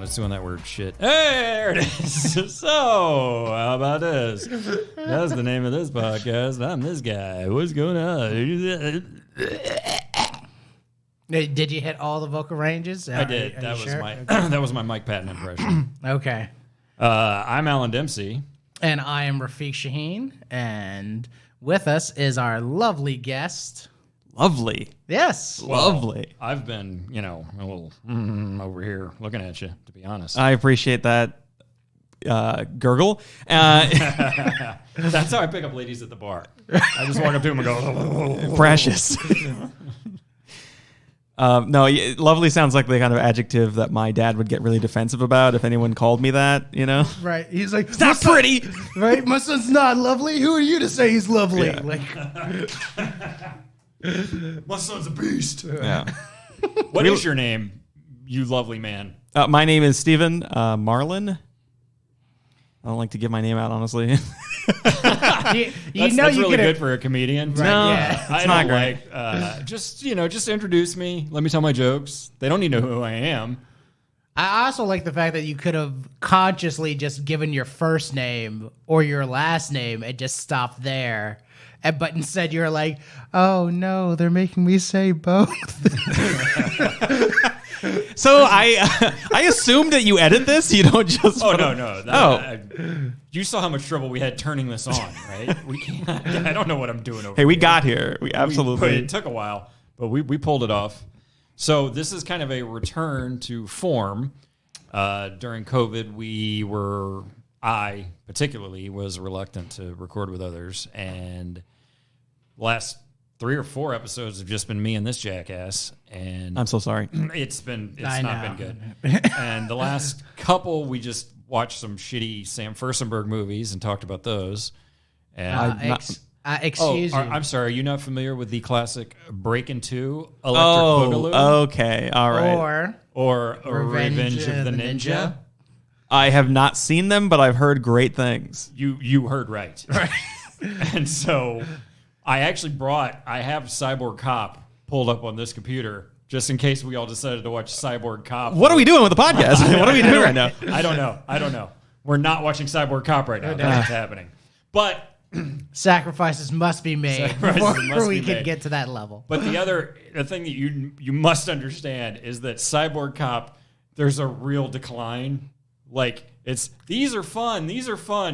it's doing that weird shit. Hey, there it is. So, how about this? That's the name of this podcast. I'm this guy. What's going on? Did you hit all the vocal ranges? I did. That was my Mike Patton impression. Okay. I'm Alan Dempsey. And I am Rafiq Shaheen. And with us is our lovely guest. Lovely. Yes. Well, lovely. I've been, a little over here looking at you, to be honest. I appreciate that gurgle. That's how I pick up ladies at the bar. I just walk up to them and go, precious. No, lovely sounds like the kind of adjective that my dad would get really defensive about if anyone called me that, Right. He's like, it's not pretty. Right? My son's not lovely. Who are you to say he's lovely? Yeah. Like, my son's a beast. Yeah. What is your name, you lovely man? My name is Stephen Marlin. I don't like to give my name out, honestly. That's really good for a comedian. Right, no, yeah. it's not great. Just introduce me. Let me tell my jokes. They don't need to know who I am. I also like the fact that you could have consciously just given your first name or your last name and just stopped there. But instead you're like, oh no, they're making me say both. So I assume that you edit this. You don't just. Oh no. You saw how much trouble we had turning this on, right? We can't. I don't know what I'm doing over. Hey, we got here. We absolutely. It took a while, but we pulled it off. So this is kind of a return to form. During COVID, I particularly was reluctant to record with others, and last 3 or 4 episodes have just been me and this jackass, and I'm so sorry. It's not been good. And the last couple, we just watched some shitty Sam Furstenberg movies and talked about those. And Excuse me. I'm sorry. Are you not familiar with the classic Breakin' 2 Electric Boogaloo? Okay, all right. Or Revenge of the Ninja? I have not seen them, but I've heard great things. You heard right. And so I actually I have Cyborg Cop pulled up on this computer just in case we all decided to watch Cyborg Cop. What are we doing with the podcast? What are we doing right now? I don't know. We're not watching Cyborg Cop right now. That's what's happening. But sacrifices must be made before we can get to that level. But the thing that you must understand is that Cyborg Cop, there's a real decline. Like, these are fun,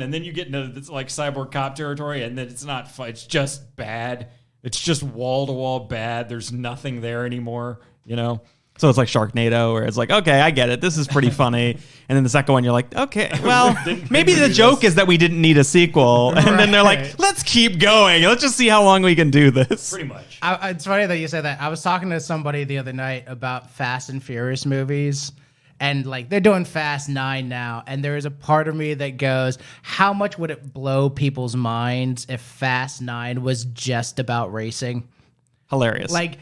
and then you get into it's like Cyborg Cop territory, and then it's not fun. It's just bad. It's just wall to wall bad. There's nothing there anymore. So it's like Sharknado, where it's like, okay, I get it. This is pretty funny. And then the second one, you're like, okay, well, maybe the joke is that we didn't need a sequel. And then they're like, let's keep going. Let's just see how long we can do this. Pretty much. It's funny that you said that. I was talking to somebody the other night about Fast and Furious movies. And like they're doing Fast 9 now, and there is a part of me that goes, how much would it blow people's minds if Fast 9 was just about racing? Hilarious. Like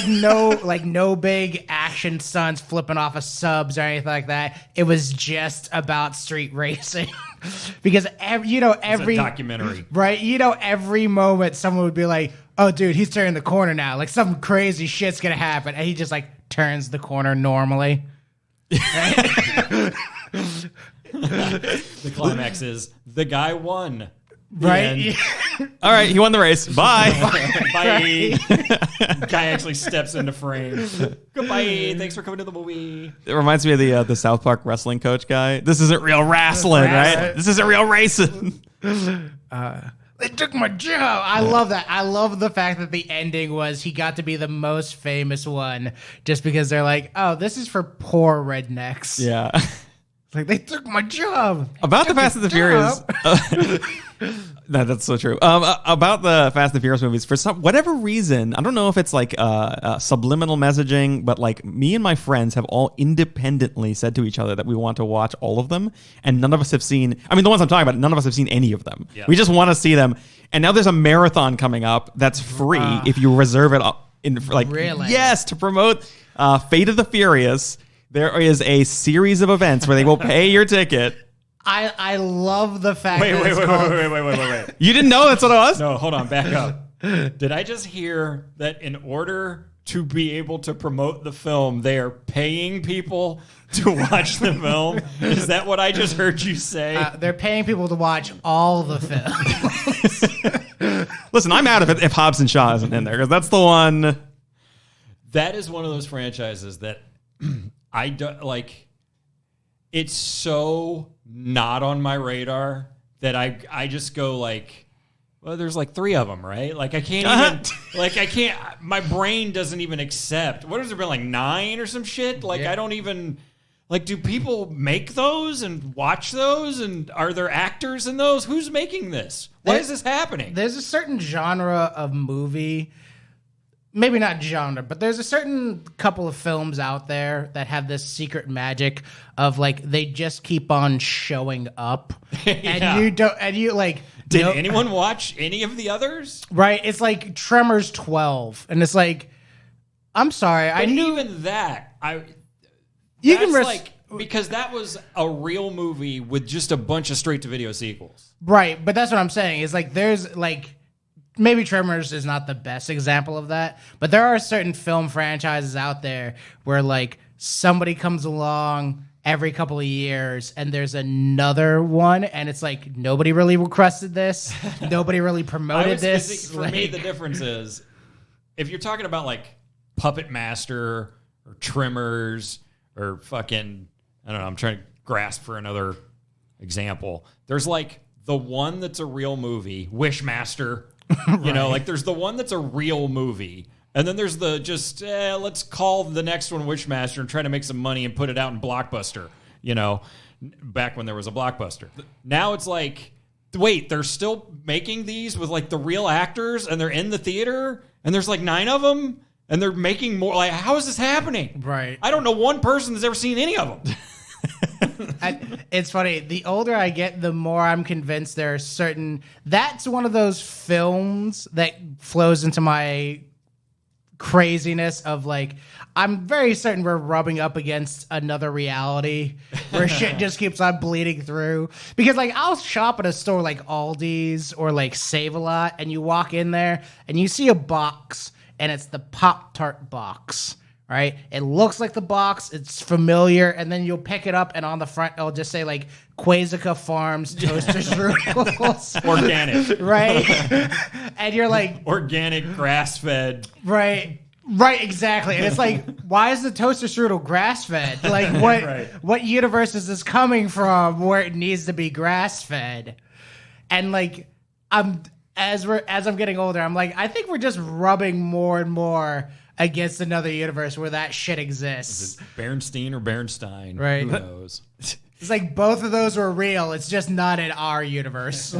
no big action stunts flipping off of subs or anything like that. It was just about street racing. Because every it's a documentary. Right? Every moment someone would be like, oh dude, he's turning the corner now. Like some crazy shit's gonna happen. And he just like turns the corner normally. The climax is the guy won. Right? All right, he won the race. Bye. Bye. Guy actually steps into frame. Goodbye. Thanks for coming to the movie. It reminds me of the South Park wrestling coach guy. This isn't real wrestling, right? This isn't real racing. They took my job. I love that. I love the fact that the ending was he got to be the most famous one just because they're like, oh, this is for poor rednecks. Yeah. It's like, they took my job. About the Fast and the Furious. No, that's so true. About the Fast and Furious movies, for whatever reason, I don't know if it's like subliminal messaging, but like me and my friends have all independently said to each other that we want to watch all of them, and none of us have seen. I mean, the ones I'm talking about, none of us have seen any of them. Yeah. We just want to see them, and now there's a marathon coming up that's free if you reserve it up really? Yes, to promote Fate of the Furious. There is a series of events where they will pay your ticket. I love the fact wait. You didn't know that's what it was? No, hold on, back up. Did I just hear that in order to be able to promote the film, they are paying people to watch the film? Is that what I just heard you say? They're paying people to watch all the films. Listen, I'm out of it if Hobbs and Shaw isn't in there, because that's the one. That is one of those franchises that I don't like. It's so not on my radar that I just go like, well, there's like 3 of them, right? Like I can't even, like I can't, my brain doesn't even accept. What has there been, like 9 or some shit? Like I don't even, like, do people make those and watch those? And are there actors in those? Who's making this? Why is this happening? There's a certain genre of movie, maybe not genre, but there's a certain couple of films out there that have this secret magic of like, they just keep on showing up. And you like, did anyone watch any of the others? Right. It's like Tremors 12. And it's like, I'm sorry. But I knew even that, you can like, because that was a real movie with just a bunch of straight to video sequels. Right. But that's what I'm saying is like, there's like, maybe Tremors is not the best example of that, but there are certain film franchises out there where like somebody comes along every couple of years and there's another one and it's like nobody really requested this, nobody really promoted this. For me, the difference is if you're talking about like Puppet Master or Tremors or fucking, I don't know, I'm trying to grasp for another example. There's like the one that's a real movie, Wishmaster. You know, like there's the one that's a real movie. And then there's the just, let's call the next one Wishmaster and try to make some money and put it out in Blockbuster, you know, back when there was a Blockbuster. Now it's like, wait, they're still making these with like the real actors and they're in the theater and there's like 9 of them and they're making more. Like, how is this happening? Right. I don't know one person that's ever seen any of them. It's funny. The older I get, the more I'm convinced there are certain. That's one of those films that flows into my craziness of like, I'm very certain we're rubbing up against another reality where shit just keeps on bleeding through. Because like I'll shop at a store like Aldi's or like Save-A-Lot, and you walk in there and you see a box, and it's the Pop-Tart box. Right? It looks like the box. It's familiar. And then you'll pick it up, and on the front, it'll just say, like, Quasica Farms Toaster Strudels. Organic. Right? And you're like... Organic, grass-fed. Right. Right, exactly. And it's like, why is the toaster strudel grass-fed? Like, what universe is this coming from where it needs to be grass-fed? And, like, as I'm getting older, I'm like, I think we're just rubbing more and more against another universe where that shit exists. Is it Bernstein or Bernstein? Right. Who knows? It's like both of those were real. It's just not in our universe.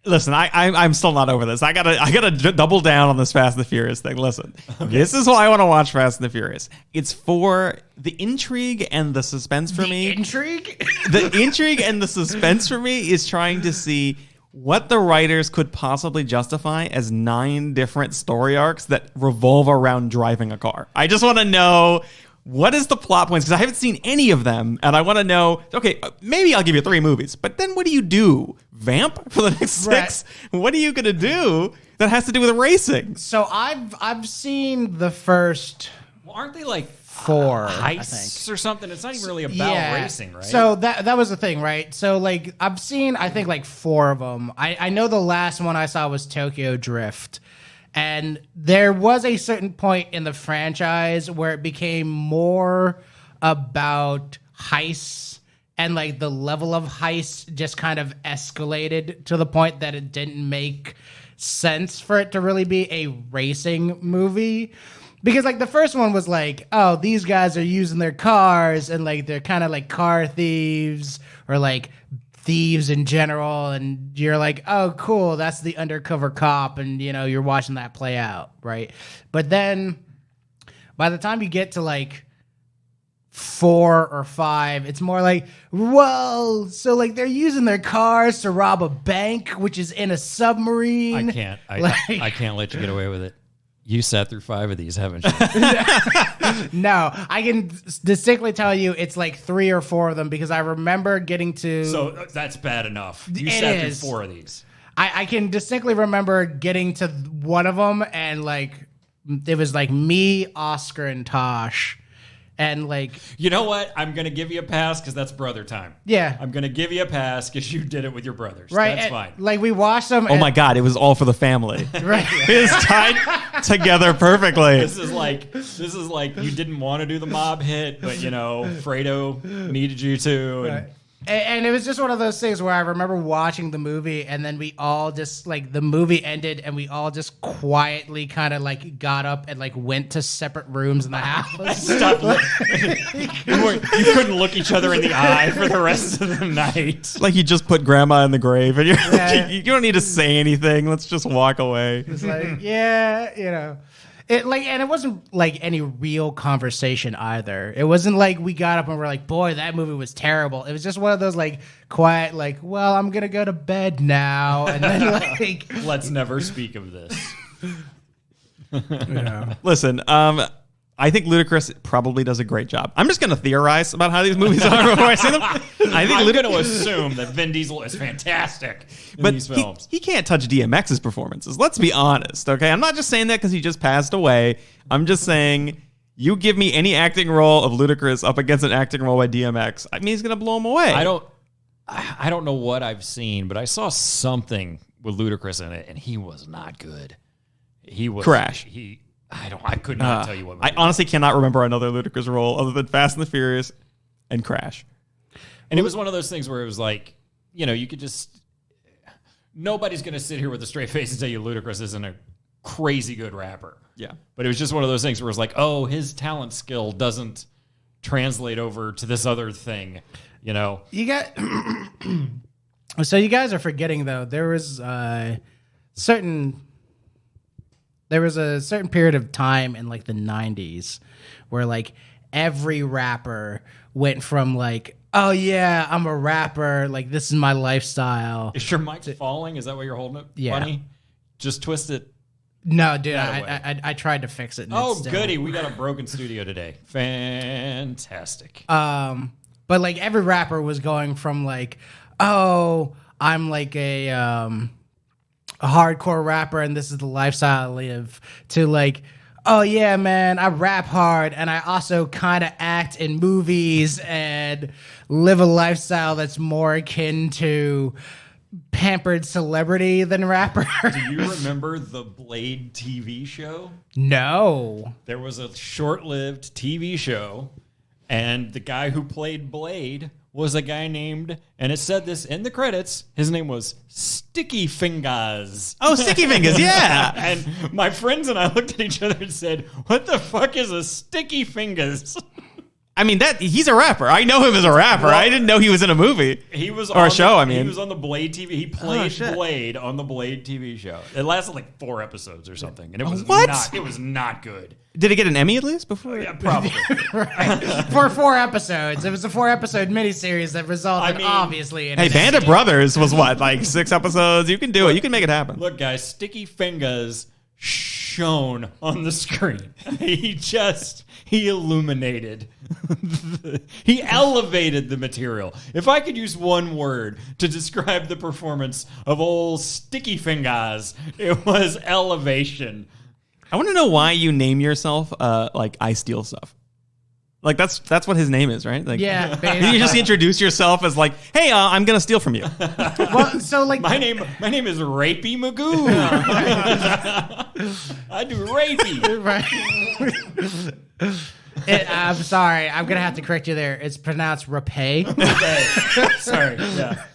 Listen, I'm still not over this. I gotta double down on this Fast and the Furious thing. Listen, This is why I want to watch Fast and the Furious. It's for the intrigue and the suspense for me. Intrigue? The intrigue and the suspense for me is trying to see what the writers could possibly justify as 9 different story arcs that revolve around driving a car. I just want to know, what is the plot points? Because I haven't seen any of them, and I want to know, okay, maybe I'll give you 3 movies, but then what do you do? Vamp for the next 6? Right. What are you going to do that has to do with racing? So I've seen the first... Well, aren't they like 4 heists or something? It's not even really about racing, right? So that was the thing, right? So like I've seen, I think like 4 of them. I know the last one I saw was Tokyo Drift, and there was a certain point in the franchise where it became more about heists, and like the level of heist just kind of escalated to the point that it didn't make sense for it to really be a racing movie. Because, like, the first one was like, oh, these guys are using their cars, and, like, they're kind of like car thieves or, like, thieves in general. And you're like, oh, cool, that's the undercover cop. And, you know, you're watching that play out, right? But then by the time you get to, like, 4 or 5, it's more like, whoa, so, like, they're using their cars to rob a bank, which is in a submarine. I can't let you get away with it. You sat through 5 of these, haven't you? No, I can distinctly tell you it's like 3 or 4 of them because I remember getting to... So that's bad enough. You sat through 4 of these. I can distinctly remember getting to one of them and like it was like me, Oscar, and Tosh. And like, you know what? I'm gonna give you a pass because that's brother time. Yeah, I'm gonna give you a pass because you did it with your brothers. Right, That's and, fine. like we watched them. Oh my God, it was all for the family. Right, It was tied together perfectly. This is like you didn't want to do the mob hit, but Fredo needed you to. And, right. And it was just one of those things where I remember watching the movie, and then we all just like the movie ended, and we all just quietly kind of like got up and like went to separate rooms in the house. You couldn't look each other in the eye for the rest of the night. Like you just put grandma in the grave, and Yeah. you don't need to say anything. Let's just walk away. It's like, and it wasn't like any real conversation either. It wasn't like we got up and we're like, boy, that movie was terrible. It was just one of those like quiet, like, well, I'm gonna go to bed now, and then like, let's never speak of this. Listen, I think Ludacris probably does a great job. I'm just going to theorize about how these movies are before I see them. I think I'm going to assume that Vin Diesel is fantastic in these films. He can't touch DMX's performances. Let's be honest, okay? I'm not just saying that because he just passed away. I'm just saying you give me any acting role of Ludacris up against an acting role by DMX, I mean, he's going to blow him away. I don't know what I've seen, but I saw something with Ludacris in it, and he was not good. He was Crash. I could not tell you what movie. I honestly cannot remember another Ludacris role other than Fast and the Furious and Crash. And it was one of those things where it was like, you could just... Nobody's going to sit here with a straight face and tell you Ludacris isn't a crazy good rapper. Yeah. But it was just one of those things where it's like, oh, his talent skill doesn't translate over to this other thing, You got... So you guys are forgetting, though, there was a certain period of time in like the 90s where like every rapper went from like, oh yeah, I'm a rapper, like this is my lifestyle. Is your mic falling? Is that why you're holding it? Yeah. Funny? Just twist it. No, dude, I tried to fix it. And oh, goody. We got a broken studio today. Fantastic. But like every rapper was going from like, oh, I'm like a hardcore rapper and this is the lifestyle I live, to like, oh yeah, man, I rap hard and I also kind of act in movies and live a lifestyle that's more akin to pampered celebrity than rapper. Do you remember the Blade TV show? No. There was a short-lived TV show, and the guy who played Blade was a guy named, and it said this in the credits, his name was Sticky Fingers. Oh, Sticky Fingers, yeah. And my friends and I looked at each other and said, what the fuck is a Sticky Fingers? I mean, he's a rapper. I know him as a rapper. Well, I didn't know he was in a movie. He was or a show. He was on the Blade TV. He played Blade on the Blade TV show. It lasted like 4 episodes or something, and it was It was not good. Did it get an Emmy at least before? Yeah, probably. Right. For 4 episodes, it was a 4-episode miniseries that resulted obviously in. Hey, Band of Brothers was what, like 6 episodes? You can do it. You can make it happen. Look, guys, Sticky Fingers shone on the screen. He illuminated. He elevated the material. If I could use one word to describe the performance of old Sticky Fingers, it was elevation. I want to know why you name yourself like I Steal Stuff. Like that's what his name is, right? Like, yeah, basically. You just introduce yourself as like, hey, I'm gonna steal from you. Well, so like my name is Rapey Magoo. I do rapey. Right. I'm sorry, I'm gonna have to correct you there. It's pronounced rapay. Okay. Sorry. Yeah.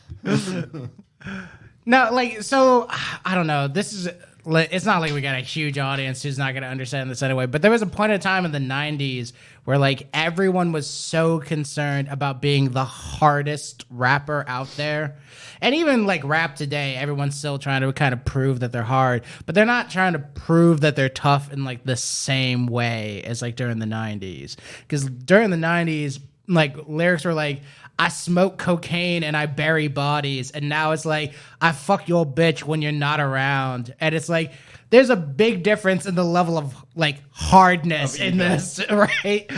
No, like, so I don't know. This is. It's not like we got a huge audience who's not going to understand this anyway, but there was a point in time in the 90s where like everyone was so concerned about being the hardest rapper out there. And even like rap today, everyone's still trying to kind of prove that they're hard, but they're not trying to prove that they're tough in like the same way as like during the 90s. Because during the 90s, like lyrics were like, I smoke cocaine and I bury bodies. And now it's like, I fuck your bitch when you're not around. And it's like, there's a big difference in the level of like hardness in this, right?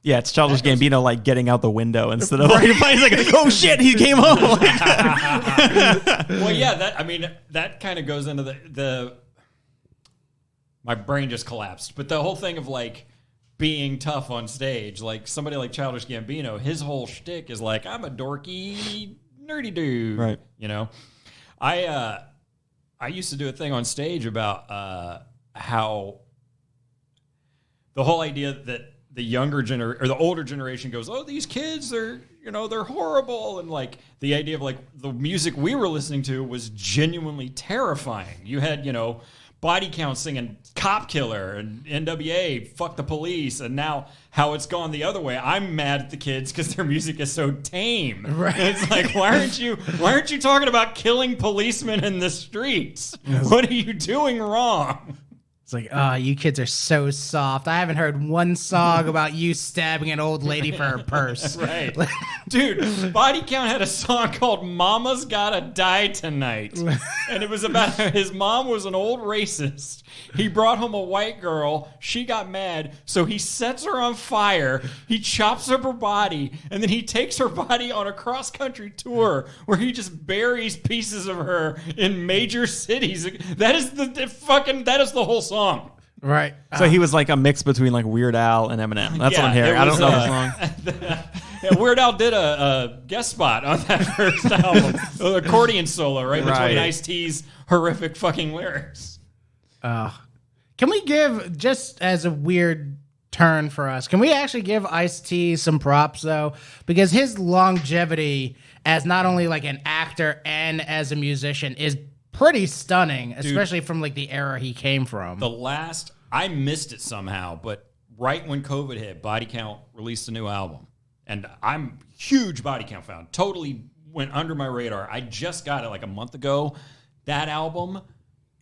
Yeah, it's Childish Gambino like getting out the window instead of like, he's like, oh shit, he came home. Well, yeah, that kind of goes into the my brain just collapsed. But the whole thing of like being tough on stage, like somebody like Childish Gambino, his whole shtick is like, I'm a dorky, nerdy dude. Right. You know, I used to do a thing on stage about how the whole idea that the younger or the older generation goes, oh, these kids, they're horrible. And like the idea of like the music we were listening to was genuinely terrifying. You had, Body Count singing Cop Killer and NWA, Fuck the Police. And now how it's gone the other way. I'm mad at the kids because their music is so tame. Right. And it's like, why aren't you talking about killing policemen in the streets? What are you doing wrong? It's like, oh, you kids are so soft. I haven't heard one song about you stabbing an old lady for her purse. Right. Dude, Body Count had a song called Mama's Gotta Die Tonight. And it was about his mom was an old racist. He brought home a white girl. She got mad. So he sets her on fire. He chops up her body. And then he takes her body on a cross-country tour where he just buries pieces of her in major cities. That is the whole song. Right. So he was like a mix between like Weird Al and Eminem. That's what I'm hearing. I don't know the song. Yeah, Weird Al did a guest spot on that first album. An accordion solo, right? Between Ice-T's horrific fucking lyrics. Can we give, just as a weird turn for us, can we actually give Ice-T some props, though? Because his longevity as not only like an actor and as a musician is pretty stunning, especially from like the era he came from. I missed it somehow, but right when COVID hit, Body Count released a new album. And I'm a huge Body Count fan. Totally went under my radar. I just got it like a month ago. That album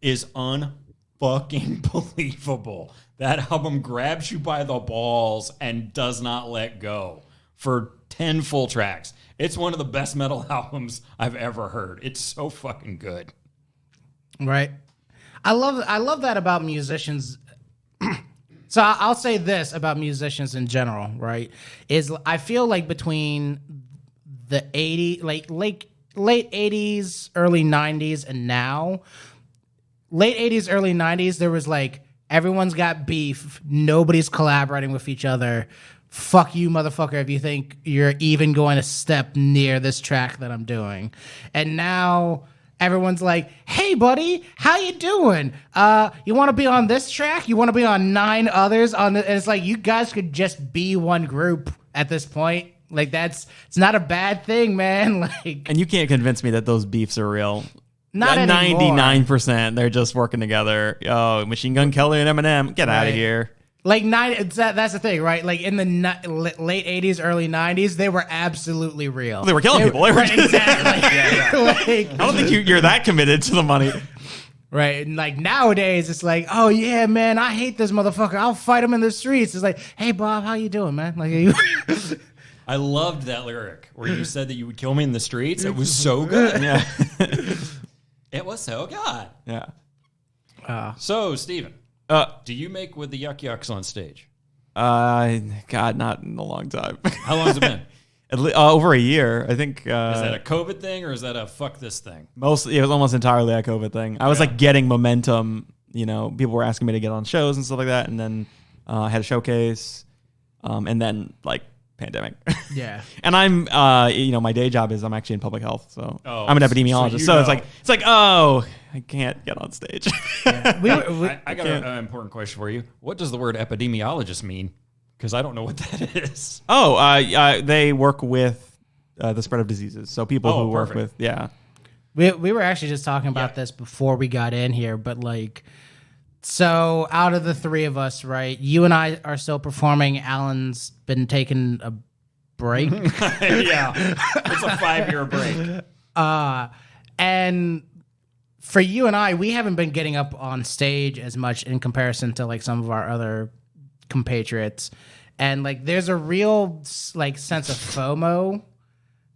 is unfucking believable. That album grabs you by the balls and does not let go for 10 full tracks. It's one of the best metal albums I've ever heard. It's so fucking good. Right. I love that about musicians. So I'll say this about musicians in general, right? Is I feel like between the 80s, late 80s, early 90s, and now, late 80s, early 90s, there was like, everyone's got beef. Nobody's collaborating with each other. Fuck you, motherfucker, if you think you're even going to step near this track that I'm doing. And now everyone's like, hey, buddy, how you doing? You want to be on this track? You want to be on 9 others? And it's like, you guys could just be one group at this point. Like, it's not a bad thing, man. Like, and you can't convince me that those beefs are real. Not anymore. 99%, they're just working together. Oh, Machine Gun Kelly and Eminem, get out of here. Like, that's the thing, right? Like, in the late 80s, early 90s, they were absolutely real. They were killing people. Right, exactly. Yeah. Like, I don't think you're that committed to the money. Right. And like nowadays, it's like, oh, yeah, man, I hate this motherfucker. I'll fight him in the streets. It's like, hey, Bob, how you doing, man? Like, I loved that lyric where you said that you would kill me in the streets. It was so good. Yeah. It was so good. Yeah. So, Stephen. Do you make with the Yuck Yucks on stage? God, not in a long time. How long has it been? Over a year, I think. Is that a COVID thing or is that a fuck this thing? Mostly, it was almost entirely a COVID thing. I was like getting momentum. People were asking me to get on shows and stuff like that, and then I had a showcase, and then like pandemic. Yeah. And I'm, my day job is I'm actually in public health, so I'm an epidemiologist. So it's like, oh, I can't get on stage. Yeah. I got an important question for you. What does the word epidemiologist mean? Because I don't know what that is. Oh, they work with the spread of diseases. So people who work with, We were actually just talking about this before we got in here, but like, so out of the 3 of us, right, you and I are still performing. Alan's been taking a break. Yeah, it's a 5-year break. And for you and I, we haven't been getting up on stage as much in comparison to like some of our other compatriots. And like, there's a real like sense of FOMO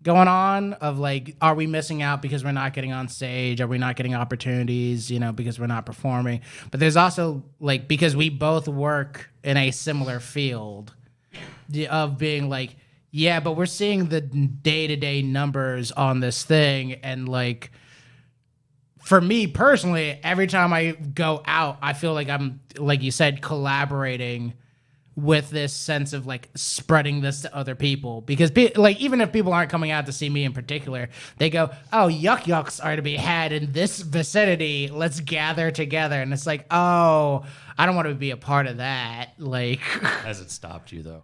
going on of like, are we missing out because we're not getting on stage? Are we not getting opportunities, because we're not performing? But there's also like, because we both work in a similar field of being like, yeah, but we're seeing the day-to-day numbers on this thing. And like, for me personally, every time I go out, I feel like I'm, like you said, collaborating with this sense of like spreading this to other people. Because like even if people aren't coming out to see me in particular, they go, oh, yucks are to be had in this vicinity. Let's gather together. And it's like, oh, I don't want to be a part of that. Like, Has it stopped you though?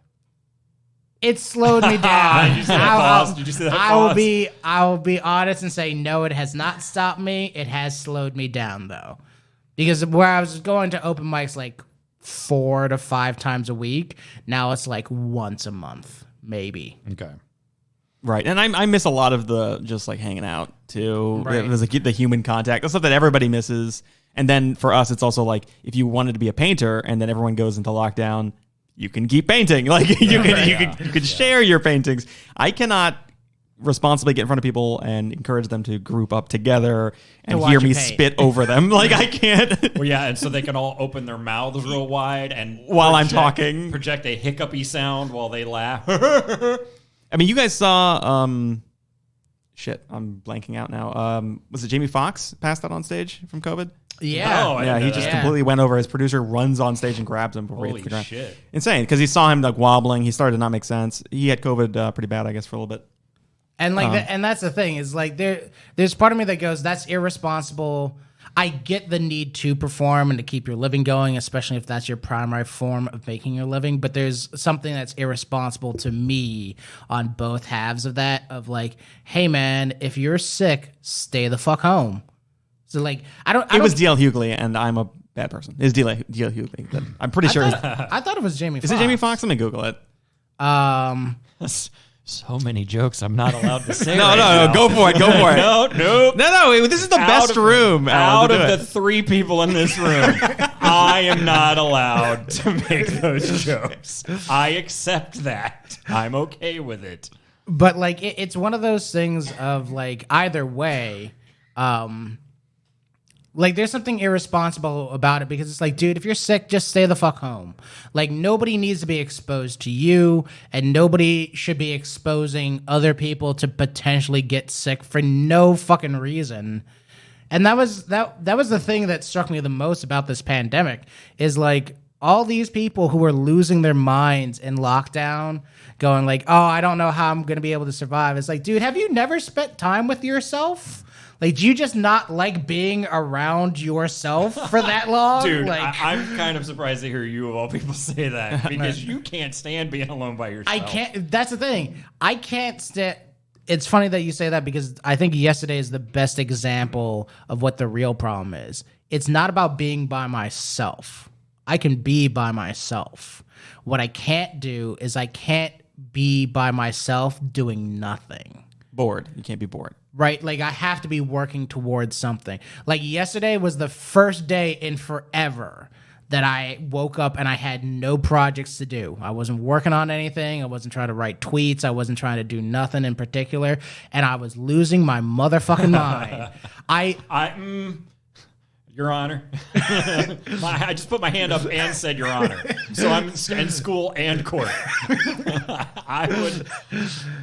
it slowed me down. Did you see that pause? Did you see that pause? I will be honest and say no, it has not stopped me. It has slowed me down though, because where I was going to open mics like 4 to 5 times a week, now it's like once a month, maybe. Okay. Right, and I miss a lot of the just like hanging out too. Right. It was like the human contact, the stuff that everybody misses. And then for us, it's also like if you wanted to be a painter, and then everyone goes into lockdown, you can keep painting. Like you can share your paintings. I cannot responsibly get in front of people and encourage them to group up together and hear me spit over them. Like I can't. Well, yeah, and so they can all open their mouths real wide and while I'm talking, project a hiccupy sound while they laugh. I mean, you guys saw shit. I'm blanking out now. Was it Jamie Foxx passed out on stage from COVID? Yeah. Oh, Yeah, he just completely went over. His producer runs on stage and grabs him before he hits the ground. Shit. Insane, because he saw him like wobbling. He started to not make sense. He had COVID pretty bad, I guess, for a little bit. And like, and that's the thing is like there's part of me that goes, that's irresponsible. I get the need to perform and to keep your living going, especially if that's your primary form of making your living. But there's something that's irresponsible to me on both halves of that. Of like, hey man, if you're sick, stay the fuck home. So like, It was D.L. Hughley, and I'm a bad person. It's D.L. Hughley. But I'm pretty sure. I thought it was Jamie Foxx. Is it Jamie Foxx? Let me Google it. So many jokes I'm not allowed to say. No, go for it. Go for it. No. This is the best room. Out of the 3 people in this room, I am not allowed to make those jokes. I accept that. I'm okay with it. But like, it's one of those things of like, either way, like, there's something irresponsible about it because it's like, dude, if you're sick, just stay the fuck home. Like, nobody needs to be exposed to you, and nobody should be exposing other people to potentially get sick for no fucking reason. And that was the thing that struck me the most about this pandemic is like all these people who were losing their minds in lockdown, going like, oh, I don't know how I'm going to be able to survive. It's like, dude, have you never spent time with yourself? Like, do you just not like being around yourself for that long? Dude, like, I'm kind of surprised to hear you, of all people, say that because you can't stand being alone by yourself. I can't. That's the thing. I can't stand. It's funny that you say that because I think yesterday is the best example of what the real problem is. It's not about being by myself. I can be by myself. What I can't do is I can't be by myself doing nothing. Bored. You can't be bored. Right? Like, I have to be working towards something. Like, yesterday was the first day in forever that I woke up and I had no projects to do. I wasn't working on anything. I wasn't trying to write tweets. I wasn't trying to do nothing in particular. And I was losing my motherfucking mind. Your Honor. I just put my hand up and said, Your Honor. So I'm in school and court.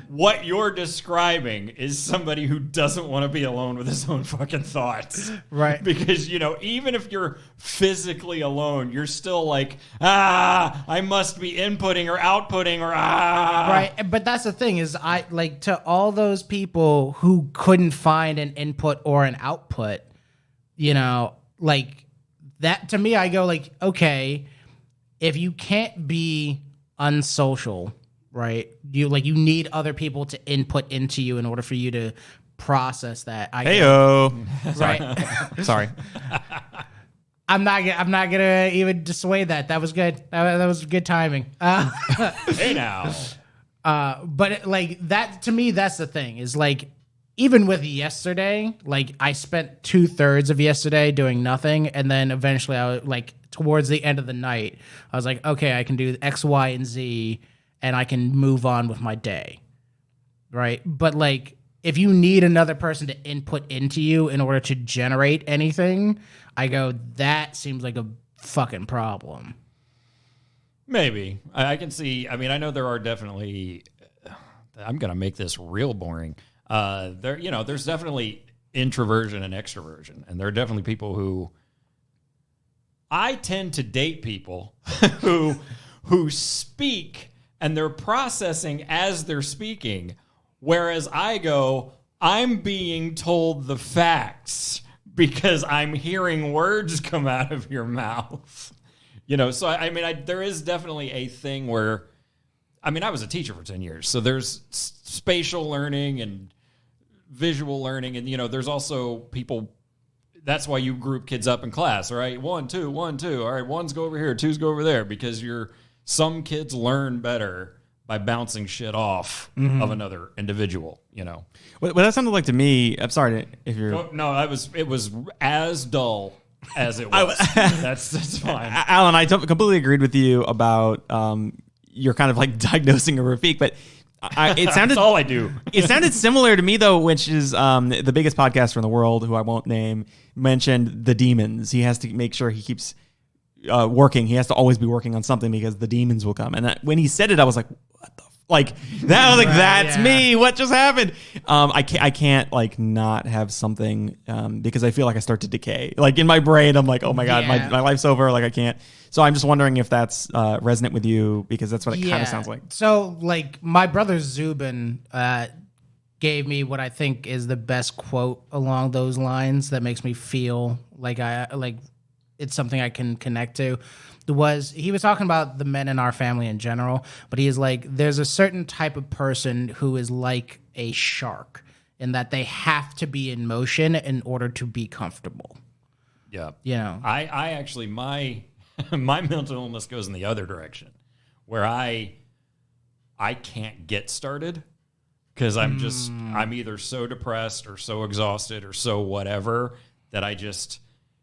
What you're describing is somebody who doesn't want to be alone with his own fucking thoughts. Right. Because, even if you're physically alone, you're still like, I must be inputting or outputting or Right. But that's the thing is I like to all those people who couldn't find an input or an output, like that to me, I go like, okay, if you can't be unsocial, right? You need other people to input into you in order for you to process that. Right. Sorry. I'm not gonna even dissuade that. That was good. That was good timing. Hey now. But like that to me, that's the thing is like. Even with yesterday, like I spent 2/3 of yesterday doing nothing, and then eventually I was like towards the end of the night, I was like, okay, I can do X, Y, and Z, and I can move on with my day, right? But like, if you need another person to input into you in order to generate anything, I go, that seems like a fucking problem. Maybe. I can see. I mean, I know there are definitely. I'm gonna make this real boring. There's definitely introversion and extroversion. And there are definitely people who I tend to date people who speak and they're processing as they're speaking, whereas I go, I'm being told the facts because I'm hearing words come out of your mouth. So I mean, there is definitely a thing where, I mean, I was a teacher for 10 years, so there's spatial learning and visual learning, and, there's also people, that's why you group kids up in class, right? 1, 2, 1, 2. All right, 1s go over here, 2s go over there, because some kids learn better by bouncing shit off of another individual, What that sounded like to me, I'm sorry if you're... No, it was as dull as it was. That's fine. Alan, I completely agreed with you about you're kind of like diagnosing a Rafiq, but it sounded... That's all I do. It sounded similar to me, though, which is the biggest podcaster in the world, who I won't name, mentioned the demons. He has to make sure he keeps working. He has to always be working on something because the demons will come. And when he said it, I was like, what the like that? I was like, that's me. What just happened? I can't like not have something because I feel like I start to decay. Like in my brain, I'm like, oh my God, my life's over. Like I can't. So I'm just wondering if that's resonant with you, because that's what it kind of sounds like. So like my brother Zubin gave me what I think is the best quote along those lines that makes me feel like it's something I can connect to. He was talking about the men in our family in general, but he is like, there's a certain type of person who is like a shark in that they have to be in motion in order to be comfortable. Yeah. I actually, my mental illness goes in the other direction, where I can't get started because I'm either so depressed or so exhausted or so whatever that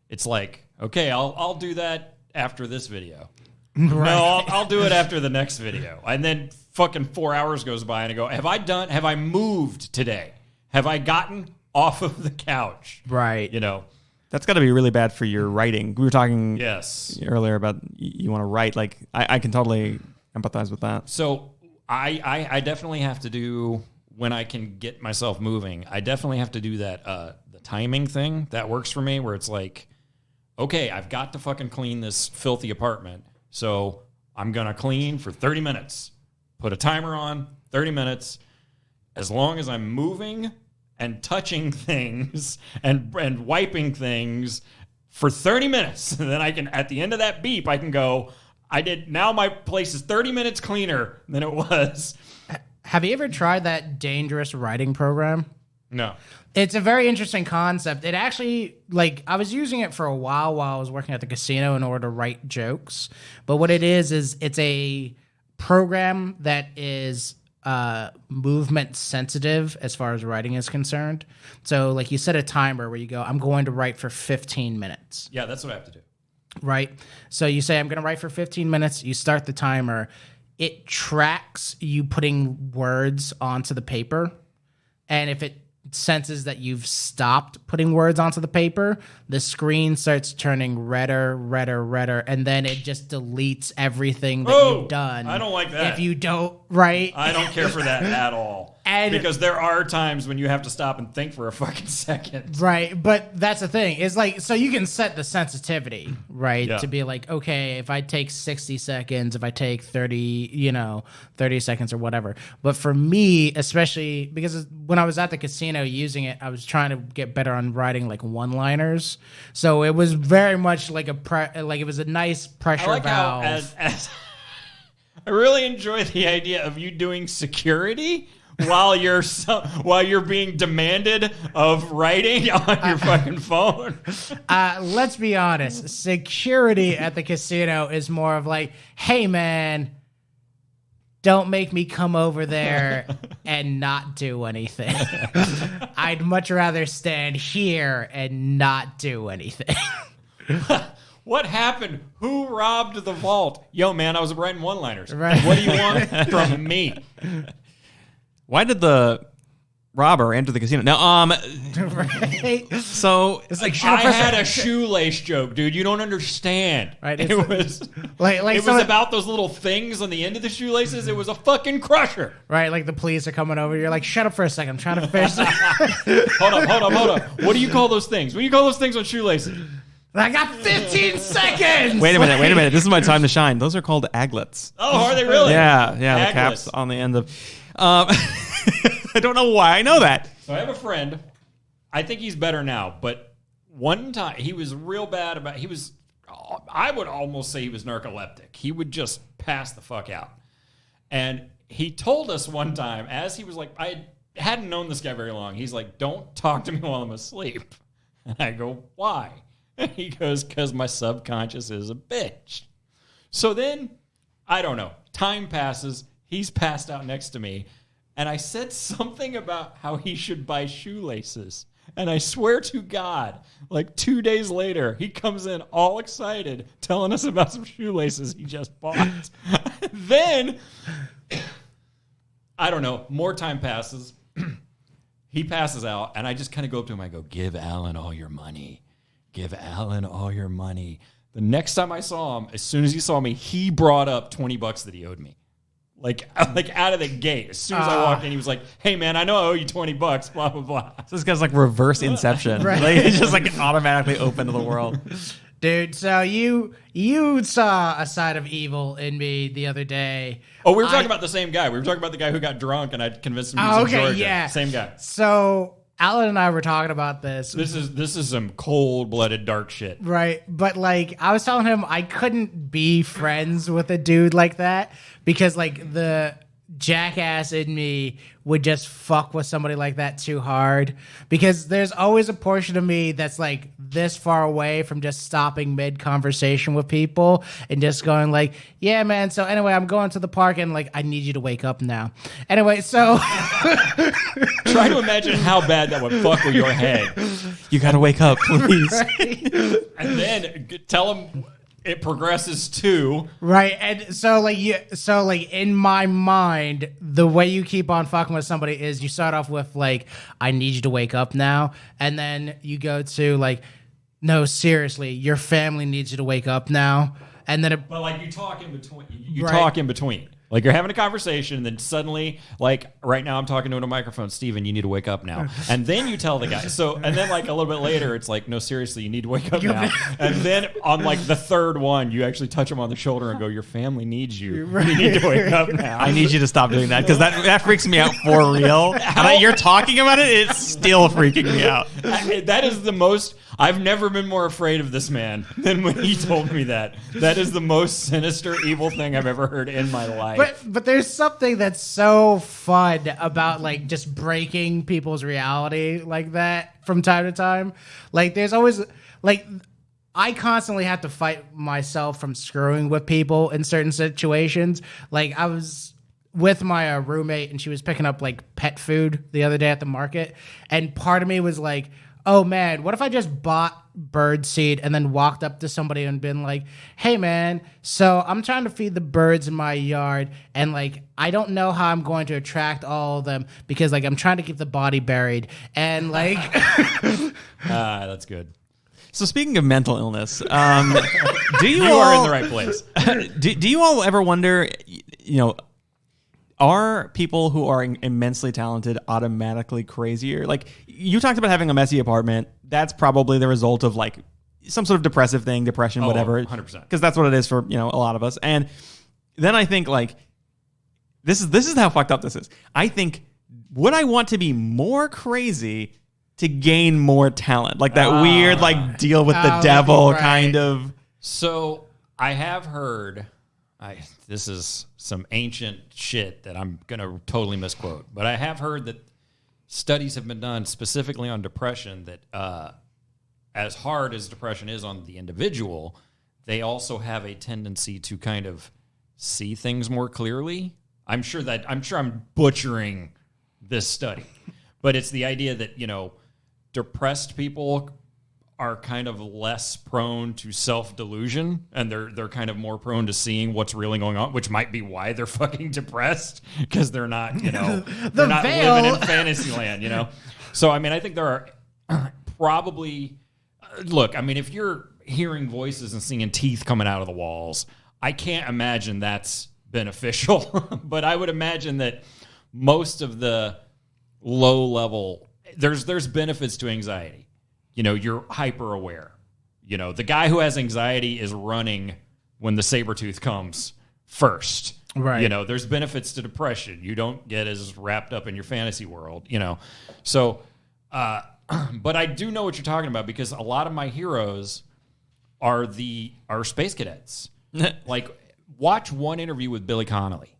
it's like, okay, I'll do that after this video. Right. No, I'll do it after the next video. And then fucking 4 hours goes by and I go, have I moved today? Have I gotten off of the couch? Right. That's got to be really bad for your writing. We were talking earlier about you want to write. Like I can totally empathize with that. So I definitely have to do, when I can get myself moving, I definitely have to do that, the timing thing. That works for me, where it's like, okay, I've got to fucking clean this filthy apartment, so I'm going to clean for 30 minutes. Put a timer on, 30 minutes. As long as I'm moving and touching things and wiping things for 30 minutes, and then I can, at the end of that beep, I can go, now my place is 30 minutes cleaner than it was. Have you ever tried that dangerous writing program? No. It's a very interesting concept. It actually, I was using it for a while I was working at the casino in order to write jokes. But what it is it's a program that is movement sensitive as far as writing is concerned. So, you set a timer where you go, I'm going to write for 15 minutes. Yeah, that's what I have to do. Right? So you say, I'm going to write for 15 minutes. You start the timer. It tracks you putting words onto the paper. And if it senses that you've stopped putting words onto the paper, the screen starts turning redder, and then it just deletes everything that you've done. I don't like that. If you don't, right? I don't care for that at all. Because there are times when you have to stop and think for a fucking second. Right, but that's the thing. It's so you can set the sensitivity, right? Yeah. To be like, okay, if I take 60 seconds, if I take 30 seconds or whatever. But for me, especially because when I was at the casino using it, I was trying to get better on writing one-liners. So it was very much it was a nice pressure valve. I really enjoy the idea of you doing security while you're being demanded of writing on your fucking phone. Let's be honest. Security at the casino is more of hey man, don't make me come over there and not do anything. I'd much rather stand here and not do anything. What happened? Who robbed the vault? Yo, man, I was writing one-liners. Right. What do you want from me? Why did the robber enter the casino. Now, Right? so It's like I had a shoelace joke, dude. You don't understand. Right, It it's- was like it was someone- about those little things on the end of the shoelaces. It was a fucking crusher. right, like the police are coming over. You're like, shut up for a second. I'm trying to finish. Hold up. What do you call those things? What do you call those things on shoelaces? I got 15 seconds. wait a minute. This is my time to shine. Those are called aglets. Oh, are they really? Yeah, the Aglets. caps on the end of. I don't know why I know that. So I have a friend. I think he's better now, but one time he was real bad about. I would almost say he was narcoleptic. He would just pass the fuck out. And he told us one time, as he was like, I hadn't known this guy very long. He's like, "Don't talk to me while I'm asleep." And I go, "Why?" And he goes, "Because my subconscious is a bitch." So then, I don't know. Time passes. He's passed out next to me. And I said something about how he should buy shoelaces. And I swear to God, like 2 days later, he comes in all excited, telling us about some shoelaces he just bought. Then, I don't know, more time passes. He passes out, and I just kind of go up to him. I go, "Give Alan all your money. Give Alan all your money." The next time I saw him, as soon as he saw me, he brought up $20 that he owed me. Like out of the gate. As soon as I walked in, he was like, "Hey man, I know I owe you $20, blah, blah, blah." So this guy's like reverse Inception. Right. Like, he's just like automatically open to the world. Dude, so you saw a side of evil in me the other day. Oh, we were talking about the same guy. We were talking about the guy who got drunk and I convinced him he was Oh, in okay, Georgia. yeah. Same guy. So Alan and I were talking about this. This is some cold-blooded dark shit. Right. But like I was telling him I couldn't be friends with a dude like that because like the jackass in me would just fuck with somebody like that too hard because there's always a portion of me that's like this far away from just stopping mid conversation with people and just going like, "Yeah, man, so anyway, I'm going to the park and like I need you to wake up now." Anyway, so Try to imagine how bad that would fuck with your head. You gotta wake up, please. And then tell him it progresses to... right, and so like in my mind, the way you keep on fucking with somebody is you start off with like, "I need you to wake up now," and then you go to like, "No, seriously, your family needs you to wake up now," and then But like you talk in between. You Right. talk in between. Like you're having a conversation, and then suddenly, like right now, I'm talking to a microphone. "Steven, you need to wake up now." And then you tell the guy. So, and then like a little bit later, it's like, "No, seriously, you need to wake up now." And then on like the third one, you actually touch him on the shoulder and go, "Your family needs you. You need to wake up now." I need you to stop doing that because that freaks me out for real. And you're talking about it, it's still freaking me out. That is the most. I've never been more afraid of this man than when he told me that. That is the most sinister, evil thing I've ever heard in my life. but there's something that's so fun about like just breaking people's reality like that from time to time. Like there's always like I constantly have to fight myself from screwing with people in certain situations. Like I was with my roommate and she was picking up like pet food the other day at the market, and part of me was like, "Oh man, what if I just bought bird seed and then walked up to somebody and been like, 'Hey man, so I'm trying to feed the birds in my yard and like I don't know how I'm going to attract all of them because like I'm trying to keep the body buried.'" And like That's good. So speaking of mental illness, do you You all, are in the right place. do you all ever wonder, are people who are immensely talented automatically crazier? Like you talked about having a messy apartment. That's probably the result of like some sort of depressive thing, depression, whatever. 100%. Because that's what it is for, a lot of us. And then I think like, this is how fucked up this is. I think, would I want to be more crazy to gain more talent? Like that weird, like deal with the devil right. kind of. So I have heard, this is some ancient shit that I'm going to totally misquote, but I have heard that studies have been done specifically on depression that as hard as depression is on the individual, they also have a tendency to kind of see things more clearly. I'm sure I'm butchering this study, but it's the idea that, depressed people are kind of less prone to self-delusion, and they're kind of more prone to seeing what's really going on, which might be why they're fucking depressed, because they're not, they're not living in fantasy land, So, I mean, I think there are probably, look, I mean, if you're hearing voices and seeing teeth coming out of the walls, I can't imagine that's beneficial, but I would imagine that most of the low level, there's benefits to anxiety. You're hyper aware. The guy who has anxiety is running when the saber tooth comes first. Right. There's benefits to depression. You don't get as wrapped up in your fantasy world, So, but I do know what you're talking about, because a lot of my heroes are space cadets. Like, watch one interview with Billy Connolly.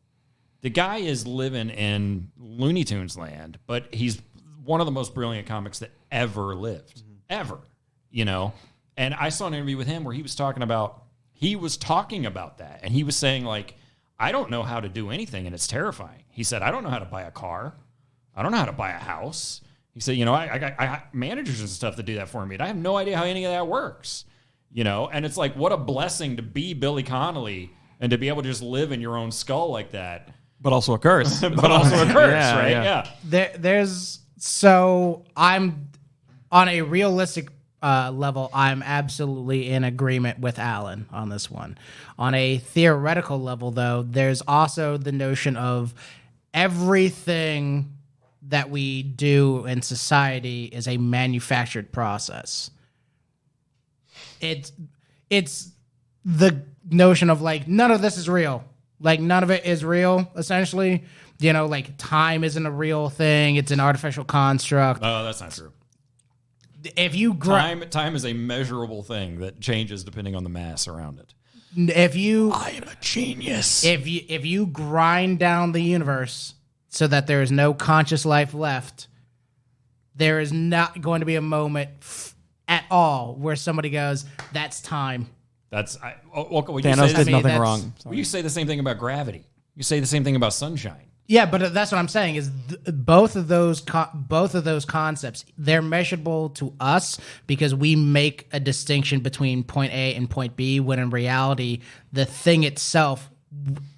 The guy is living in Looney Tunes land, but he's one of the most brilliant comics that ever lived. Ever. And I saw an interview with him where he was talking about that, and he was saying, like, I don't know how to do anything, and it's terrifying. He said, I don't know how to buy a car. I don't know how to buy a house. He said, I got managers and stuff that do that for me, and I have no idea how any of that works. And it's like, what a blessing to be Billy Connolly and to be able to just live in your own skull like that. But also a curse. Right? Yeah. So I'm on a realistic level, I'm absolutely in agreement with Alan on this one. On a theoretical level, though, there's also the notion of everything that we do in society is a manufactured process. It's the notion of, like, none of this is real. Like, none of it is real, essentially. Like, time isn't a real thing. It's an artificial construct. Oh, that's not true. If you time is a measurable thing that changes depending on the mass around it. I am a genius. If you grind down the universe so that there is no conscious life left, there is not going to be a moment at all where somebody goes, "That's time." Thanos did nothing wrong. Well, you say the same thing about gravity. You say the same thing about sunshine. Yeah, but that's what I'm saying is both of those concepts, they're measurable to us because we make a distinction between point A and point B, when in reality, the thing itself,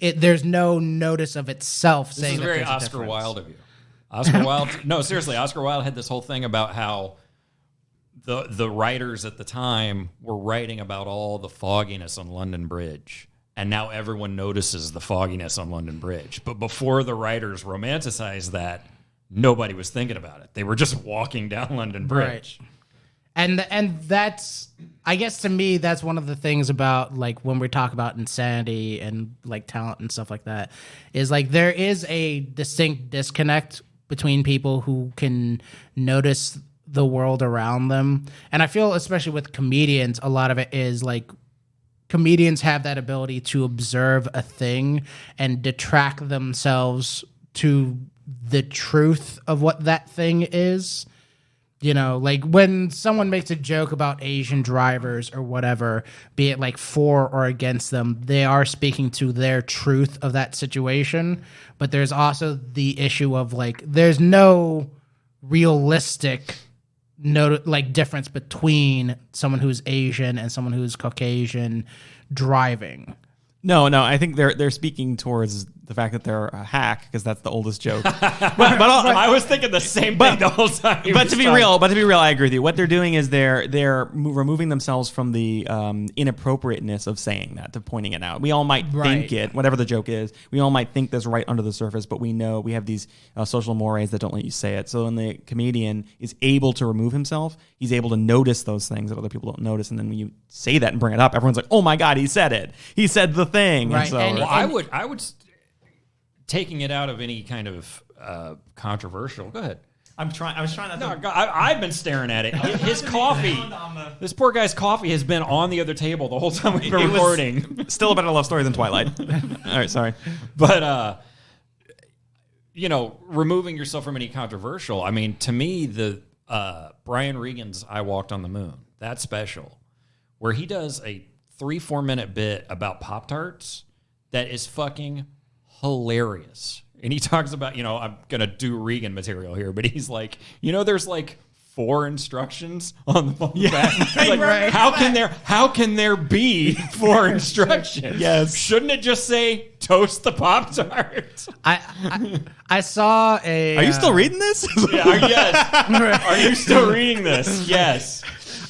there's no notice of itself. This is very Oscar Wilde of you. Oscar Wilde. No, seriously, Oscar Wilde had this whole thing about how the writers at the time were writing about all the fogginess on London Bridge. And now everyone notices the fogginess on London Bridge. But before the writers romanticized that, nobody was thinking about it. They were just walking down London Bridge. Right. And that's, I guess to me, that's one of the things about, like, when we talk about insanity and, like, talent and stuff like that, is, like, there is a distinct disconnect between people who can notice the world around them. And I feel, especially with comedians, a lot of it is, like, comedians have that ability to observe a thing and detract themselves to the truth of what that thing is. Like, when someone makes a joke about Asian drivers or whatever, be it like for or against them, they are speaking to their truth of that situation. But there's also the issue of, like, there's no realistic difference between someone who's Asian and someone who's Caucasian driving. No, I think they're speaking towards the fact that they're a hack, because that's the oldest joke. but I was thinking the same thing the whole time. But to be real, I agree with you. What they're doing is they're removing themselves from the inappropriateness of saying that, to pointing it out. We all might think it, whatever the joke is. We all might think this right under the surface, but we know we have these social mores that don't let you say it. So when the comedian is able to remove himself, he's able to notice those things that other people don't notice. And then when you say that and bring it up, everyone's like, "Oh my God, he said it! He said the thing!" Right. And so, I would. Taking it out of any kind of controversial. Go ahead. I was trying not to. No, I've been staring at it. His coffee. This poor guy's coffee has been on the other table the whole time we've been recording. Still a better love story than Twilight. All right, sorry. But, removing yourself from any controversial. I mean, to me, the Brian Regan's I Walked on the Moon, that special, where he does a 3-4 minute bit about Pop-Tarts that is fucking hilarious. And he talks about, I'm going to do Regan material here, but he's like, there's like 4 instructions on the phone back. Right. How can there be 4 instructions? Yes. Shouldn't it just say toast the Pop-Tart? I saw a. Are you still reading this? Yes. Are you still reading this? Yes.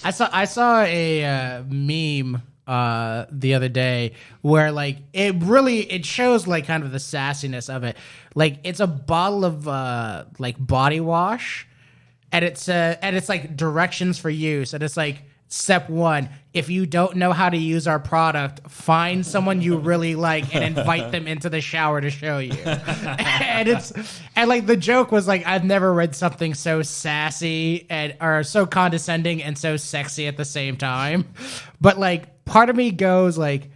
I saw a meme the other day where like it shows like kind of the sassiness of it. Like it's a bottle of like body wash, and it's like directions for use, and it's like step 1: if you don't know how to use our product, find someone you really like and invite them into the shower to show you. and like the joke was like, I've never read something so sassy or so condescending and so sexy at the same time. But like part of me goes like,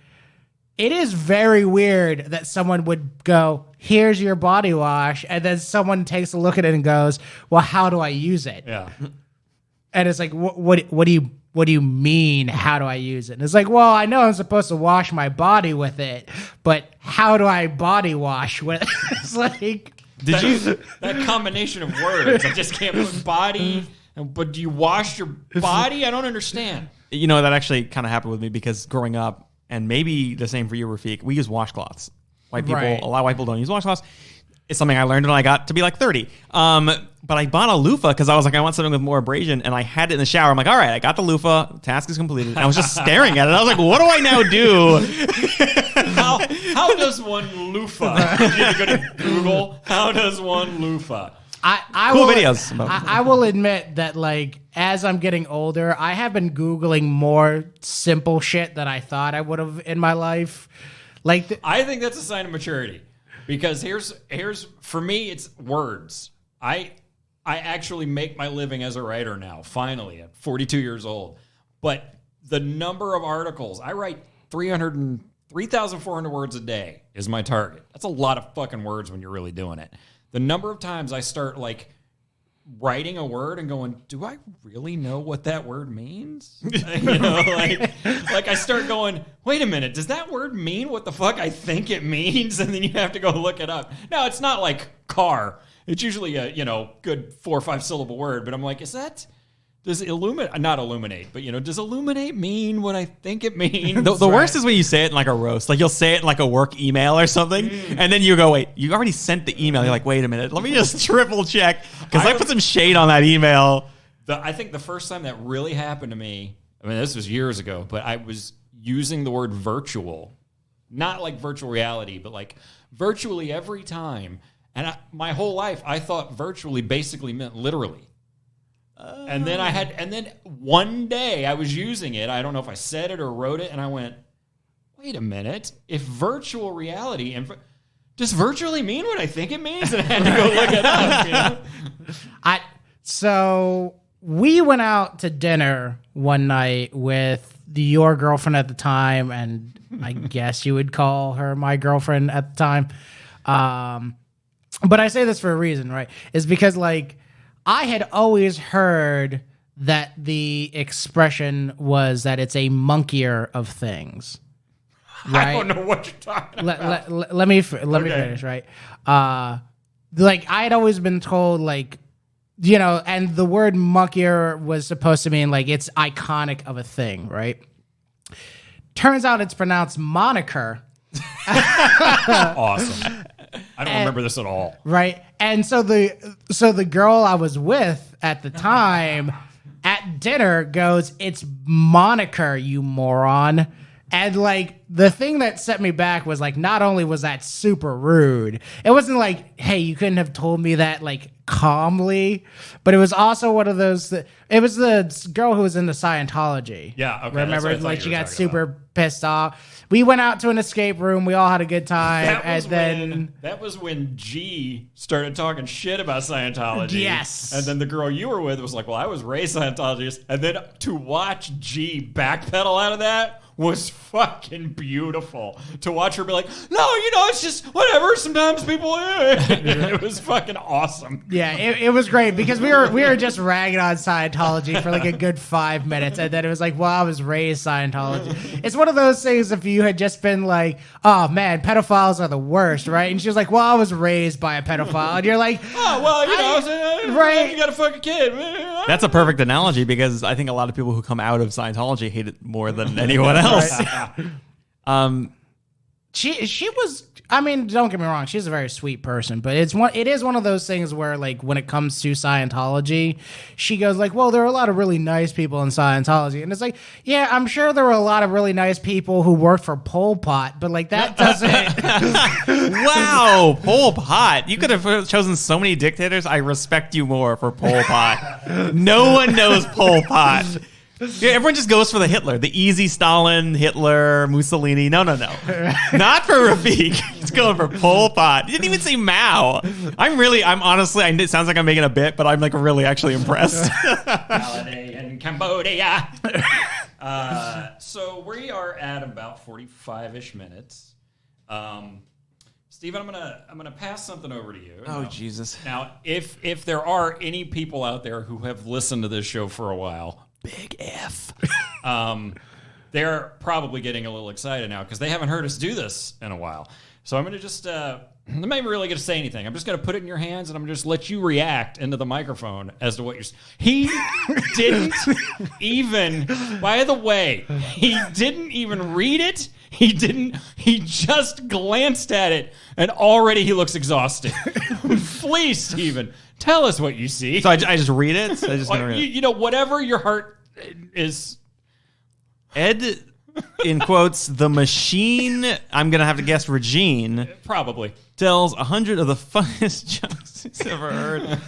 it is very weird that someone would go, here's your body wash, and then someone takes a look at it and goes, well, how do I use it? Yeah. And it's like, what do you mean, how do I use it? And it's like, well, I know I'm supposed to wash my body with it, but how do I body wash with it? It's like... That combination of words, I just can't put body, but do you wash your body? I don't understand. You know, that actually kind of happened with me because growing up, and maybe the same for you, Rafiq, we use washcloths. White people, Right. A lot of white people don't use washcloths. It's something I learned when I got to be like 30. But I bought a loofah because I was like, I want something with more abrasion, and I had it in the shower. I'm like, all right, I got the loofah. Task is completed. And I was just staring at it. I was like, what do I now do? How does one loofah? You need to go to Google. How does one loofah? Cool videos about it. I will admit that, like, as I'm getting older, I have been Googling more simple shit than I thought I would have in my life. Like, I think that's a sign of maturity, because here's for me, it's words. I actually make my living as a writer now, finally, at 42 years old. But the number of articles, I write 3,400 words a day is my target. That's a lot of fucking words when you're really doing it. The number of times I start like writing a word and going, do I really know what that word means? You know, like I start going, wait a minute, does that word mean what the fuck I think it means? And then you have to go look it up. No, it's not like car. It's usually a, good 4 or 5 syllable word, but I'm like, does illuminate, but does illuminate mean what I think it means? The worst is when you say it in like a roast. Like you'll say it in like a work email or something, and then you go, wait, you already sent the email. You're like, wait a minute, let me just triple check, because I put some shade on that email. I think the first time that really happened to me, I mean, this was years ago, but I was using the word virtual, not like virtual reality, but like virtually every time. And my whole life, I thought virtually basically meant literally. And then one day I was using it. I don't know if I said it or wrote it, and I went, wait a minute. If virtual reality does virtually mean what I think it means? And I had to go look it up. So we went out to dinner one night with your girlfriend at the time, and I guess you would call her my girlfriend at the time. But I say this for a reason, right? Is because like I had always heard that the expression was that it's a monkier of things. Right? I don't know what you're talking about. Let me finish, right? Like I had always been told, like, and the word monkier was supposed to mean like it's iconic of a thing, right? Turns out it's pronounced moniker. Awesome. I don't remember this at all. Right. And so the girl I was with at the time at dinner goes, it's moniker, you moron. And like the thing that set me back was like, not only was that super rude, it wasn't like, hey, you couldn't have told me that like calmly, but it was also one of those, it was the girl who was into Scientology. Yeah. Okay. Remember, like she got super pissed off. We went out to an escape room. We all had a good time. That was when G started talking shit about Scientology. Yes. And then the girl you were with was like, well, I was raised Scientologist. And then to watch G backpedal out of that was fucking beautiful to watch her be like, no, it's just whatever. Sometimes people, it was fucking awesome. Yeah, it was great because we were just ragging on Scientology for like a good 5 minutes, and then it was like, well, I was raised Scientology. It's one of those things if you had just been like, oh man, pedophiles are the worst, right? And she was like, well, I was raised by a pedophile, and you're like, oh well, right? You got to fuck a kid. That's a perfect analogy because I think a lot of people who come out of Scientology hate it more than anyone else. She was. I mean, don't get me wrong. She's a very sweet person, but it is one of those things where, like, when it comes to Scientology, she goes like, "Well, there are a lot of really nice people in Scientology," and it's like, yeah, I'm sure there were a lot of really nice people who worked for Pol Pot, but like that doesn't. Wow, Pol Pot! You could have chosen so many dictators. I respect you more for Pol Pot. No one knows Pol Pot. Yeah, everyone just goes for the Hitler, the easy Stalin, Hitler, Mussolini. No. Not for Rafiq. He's going for Pol Pot. He didn't even say Mao. I'm honestly, it sounds like I'm making a bit, but I'm like really actually impressed. Holiday in Cambodia. So we are at about 45-ish minutes. Steven, I'm gonna pass something over to you. Oh, Jesus. Now, if there are any people out there who have listened to this show for a while, big F. They're probably getting a little excited now because they haven't heard us do this in a while. So I'm going to just, I'm not even really going to say anything. I'm just going to put it in your hands and I'm going to just let you react into the microphone as to what you're... He didn't even, by the way, he didn't even read it. He just glanced at it and already he looks exhausted. Please, Stephen. Tell us what you see. So I just read it? So I just read it. Whatever your heart is. Ed, in quotes, the machine, I'm going to have to guess Regine. Probably. Tells 100 of the funniest jokes he's ever heard.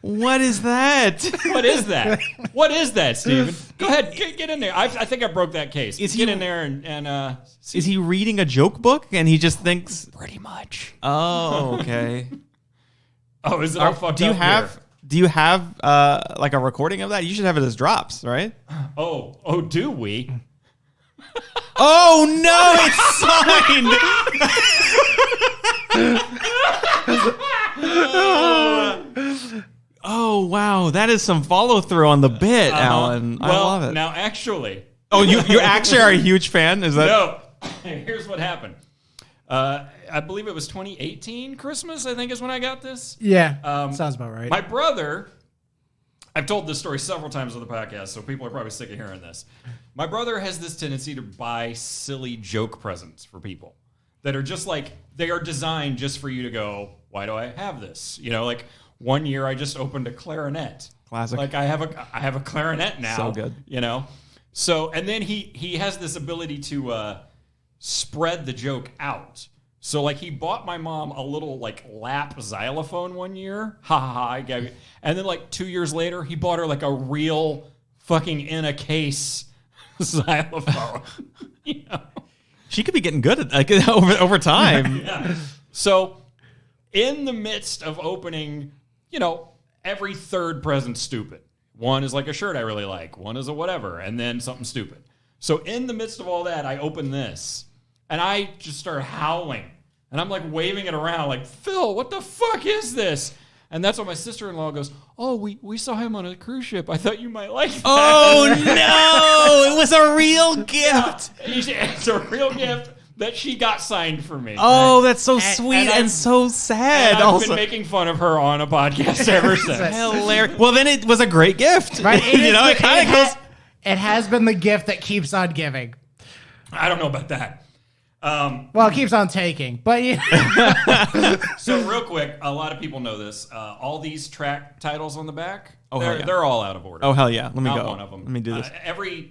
What is that? What is that? What is that, Stephen? Go ahead, get in there. I think I broke that case. Get in there and is he reading a joke book and he just thinks... Pretty much. Oh, okay. Oh, is it all fucked up? Do you have like a recording of that? You should have it as drops, right? Oh, do we? Oh no, it's signed. Oh wow, that is some follow through on the bit, Alan. I love it. Now, actually, you actually are a huge fan. Is that? No. Here's what happened. I believe it was 2018 Christmas, I think is when I got this. Yeah, sounds about right. My brother, I've told this story several times on the podcast, so people are probably sick of hearing this. My brother has this tendency to buy silly joke presents for people that are just like, they are designed just for you to go, why do I have this? Like one year I just opened a clarinet. Classic. Like I have a clarinet now. So good. So, and then he has this ability to spread the joke out. So, like, he bought my mom a little, like, lap xylophone one year. Ha ha ha. And then, like, 2 years later, he bought her, like, a real fucking in a case xylophone. She could be getting good at like over time. Yeah. So, in the midst of opening, every third present stupid. One is like a shirt I really like. One is a whatever. And then something stupid. So, in the midst of all that, I open this. And I just start howling. And I'm like waving it around like, Phil, what the fuck is this? And that's when my sister-in-law goes, oh, we saw him on a cruise ship. I thought you might like that. Oh, no. It was a real gift. It's a real gift that she got signed for me. Oh, that's so sweet and so sad. And I've been making fun of her on a podcast ever since. Hilarious. Well, then it was a great gift. Right? It kind of goes... It has been the gift that keeps on giving. I don't know about that. Well, it keeps on taking, but So real quick, a lot of people know this. All these track titles on the back, yeah. they're all out of order. Oh, hell yeah. Let me Not go. one of them. Let me do this.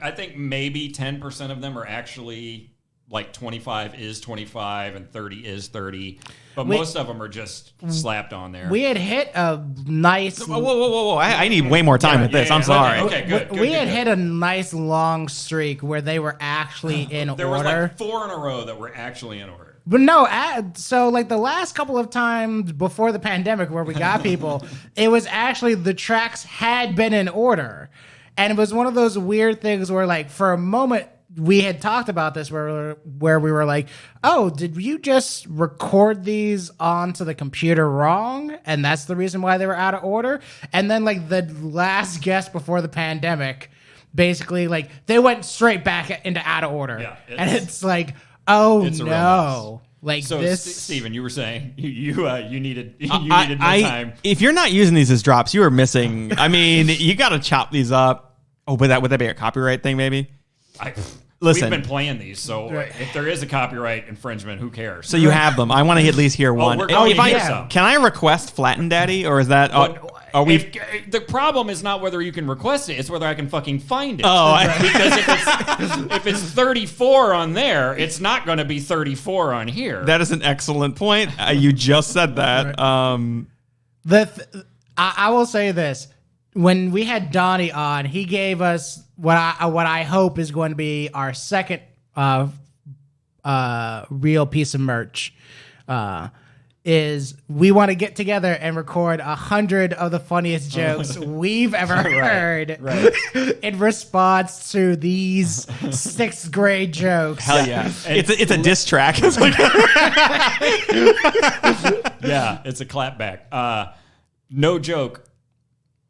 I think maybe 10% of them are actually like 25 is 25 and 30 is 30. But most of them are just slapped on there. We had hit a nice... Whoa. I need way more time with this. I'm sorry. Okay, good. We had hit a nice long streak where they were actually in order. There was like 4 in a row that were actually in order. But no, so like the last couple of times before the pandemic where we got people, it was actually the tracks had been in order. And it was one of those weird things where like for a moment, we had talked about this where we were like, oh, did you just record these onto the computer wrong? And that's the reason why they were out of order. And then like the last guest before the pandemic, basically like they went straight back into out of order. Yeah, and it's like, oh it's a real no. Like So, this, Stephen, you were saying you needed more time. If you're not using these as drops, you are missing. I mean, you got to chop these up. Oh, would that be a copyright thing? Maybe. Listen, we've been playing these, so if there is a copyright infringement, who cares? So you have them. I want to at least hear one. We're going to hear yeah. some. Can I request Flatten Daddy, or is that? Are we? The problem is not whether you can request it; it's whether I can fucking find it. Oh, because if it's 34 on there, it's not going to be 34 on here. That is an excellent point. You just said that. I will say this: when we had Donnie on, he gave us what I hope is going to be our second real piece of merch. Is we want to get together and record 100 of the funniest jokes we've ever heard in response to these 6th grade jokes. Hell yeah! It's a diss track. It's like yeah, it's a clapback. No joke.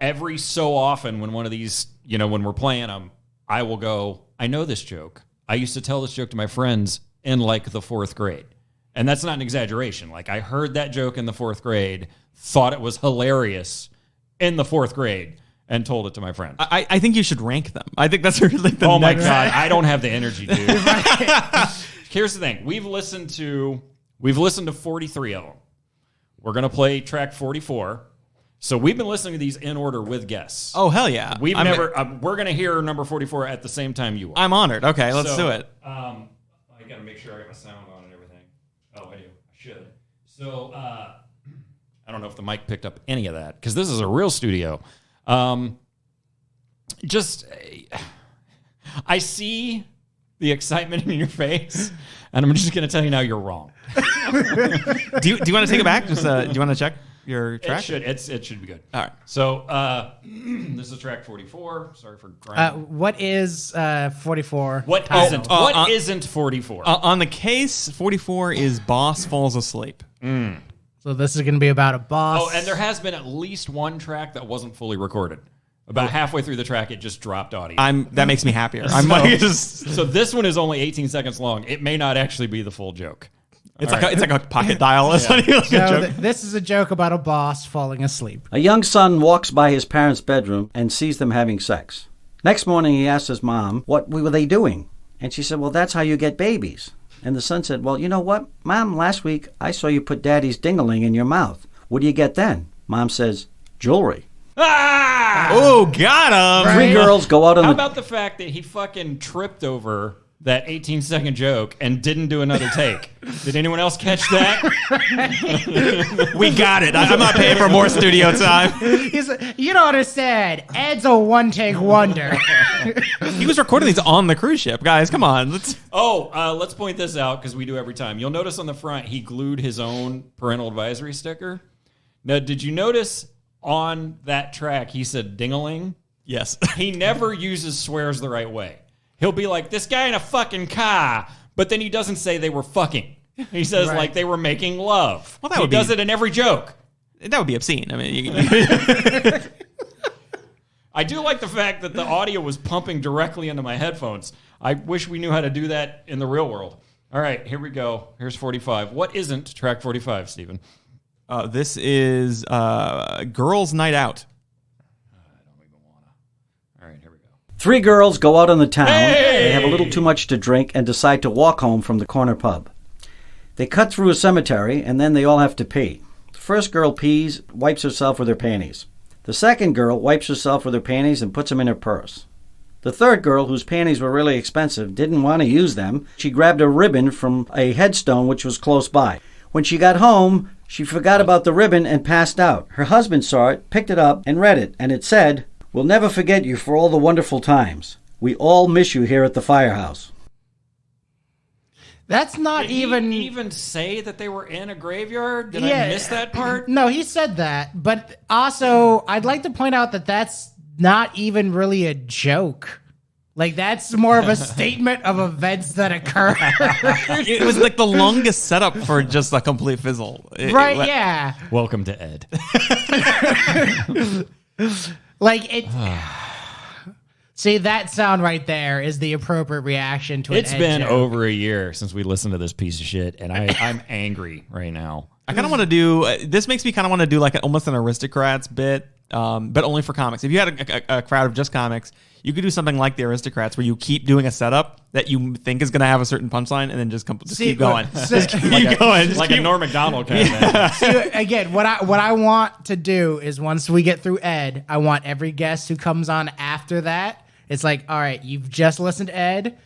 Every so often, when one of these, when we're playing them, I will go, I know this joke. I used to tell this joke to my friends in like the 4th grade. And that's not an exaggeration. Like, I heard that joke in the 4th grade, thought it was hilarious in the 4th grade, and told it to my friends. I think you should rank them. I think that's really the Oh, my God. I don't have the energy, dude. Here's the thing. We've listened to 43 of them. We're going to play track 44. So we've been listening to these in order with guests. Oh, hell yeah. We're going to hear number 44 at the same time you are. I'm honored. Okay, let's do it. I got to make sure I got my sound on and everything. Oh, I do. I should. So I don't know if the mic picked up any of that because this is a real studio. I see the excitement in your face, and I'm just going to tell you now you're wrong. Do you want to take it back? Just do you want to check your track? It should be good. All right. So this is track 44. Sorry for grinding. What is 44? What isn't 44? On the case, 44 is Boss Falls Asleep. So this is going to be about a boss. Oh, and there has been at least one track that wasn't fully recorded. About halfway through the track, it just dropped audio. That makes me happier. So this one is only 18 seconds long. It may not actually be the full joke. It's like a pocket dial. This is a joke about a boss falling asleep. A young son walks by his parents' bedroom and sees them having sex. Next morning, he asks his mom, what were they doing? And she said, well, that's how you get babies. And the son said, well, you know what? Mom, last week I saw you put Daddy's ding-a-ling in your mouth. What do you get then? Mom says, jewelry. Ah! Oh, got him. Three girls go out on How the... about the fact that he fucking tripped over that 18-second joke and didn't do another take? Did anyone else catch that? We got it. I'm not paying for more studio time. You don't understand. Ed's a one-take wonder. He was recording these on the cruise ship. Guys, come on. Let's point this out because we do every time. You'll notice on the front he glued his own parental advisory sticker. Now, did you notice on that track he said ding-a-ling? Yes. He never uses swears the right way. He'll be like, this guy in a fucking car, but then he doesn't say they were fucking. He says like they were making love. Well, he does it in every joke. That would be obscene. I mean, I do like the fact that the audio was pumping directly into my headphones. I wish we knew how to do that in the real world. All right, here we go. Here's 45. What isn't track 45, Stephen? This is Girls' Night Out. Three girls go out on the town. Hey! They have a little too much to drink and decide to walk home from the corner pub. They cut through a cemetery, and then they all have to pee. The first girl pees, wipes herself with her panties. The second girl wipes herself with her panties and puts them in her purse. The third girl, whose panties were really expensive, didn't want to use them. She grabbed a ribbon from a headstone which was close by. When she got home, she forgot about the ribbon and passed out. Her husband saw it, picked it up, and read it, and it said, "We'll never forget you for all the wonderful times. We all miss you here at the firehouse." That's not Did even... he even say that they were in a graveyard? Did I miss that part? No, he said that. But also, I'd like to point out that that's not even really a joke. Like, that's more of a statement of events that occur. It was like the longest setup for just a complete fizzle. Right, yeah. Welcome to Ed. Like, it... See, that sound right there is the appropriate reaction to an It's Ed been joke. over a year since we listened to this piece of shit, and I'm angry right now. I kind of want to do this. Makes me kind of want to do like almost an Aristocrats bit, but only for comics. If you had a crowd of just comics, you could do something like the Aristocrats, where you keep doing a setup that you think is going to have a certain punchline, and then just keep going. Just Keep going. Like a Norm Macdonald kind of thing. See, again, what I want to do is once we get through Ed, I want every guest who comes on after that. It's like, all right, you've just listened to Ed.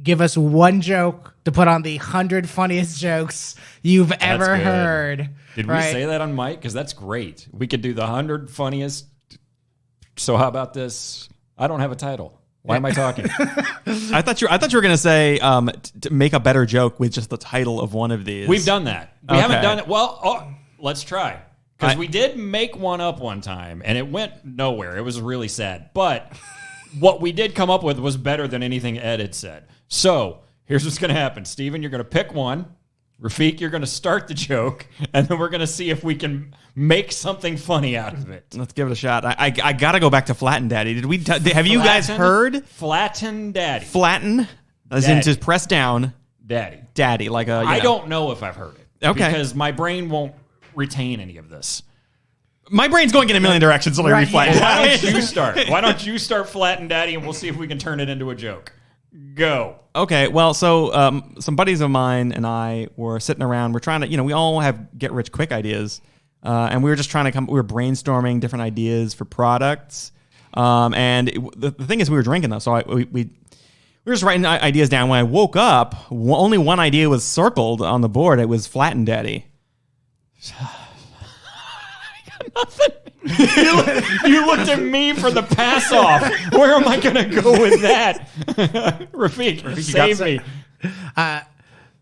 Give us one joke to put on the 100 funniest jokes you've ever good. heard. Did we say that on mic? Because that's great. We could do the 100 funniest. So how about this? I don't have a title. Why am I talking? I thought you were going to say to make a better joke with just the title of one of these. We've done that. We haven't Okay. done it. Well, let's try. Because we did make one up one time, and it went nowhere. It was really sad. But what we did come up with was better than anything Ed had said. So here's what's going to happen. Steven, you're going to pick one. Rafik, you're going to start the joke, and then we're going to see if we can make something funny out of it. Let's give it a shot. I got to go back to Flatten Daddy. Did we? Have you guys heard Flatten Daddy? Flatten? As in just press down. Daddy, like a. I don't know if I've heard it. Okay. Because my brain won't retain any of this. My brain's going in a million directions. So let me Right, reflect. yeah. Why don't you start? Why don't you start Flatten Daddy, and we'll see if we can turn it into a joke. Go. Okay, well, so some buddies of mine and I were sitting around. We're trying to, we all have get-rich-quick ideas, and we were just trying to we were brainstorming different ideas for products. And the thing is, we were drinking though, so we were just writing ideas down. When I woke up, only one idea was circled on the board. It was Flatten Daddy. Nothing. You looked at me for the pass off. Where am I going to go with that? Rafik, save me.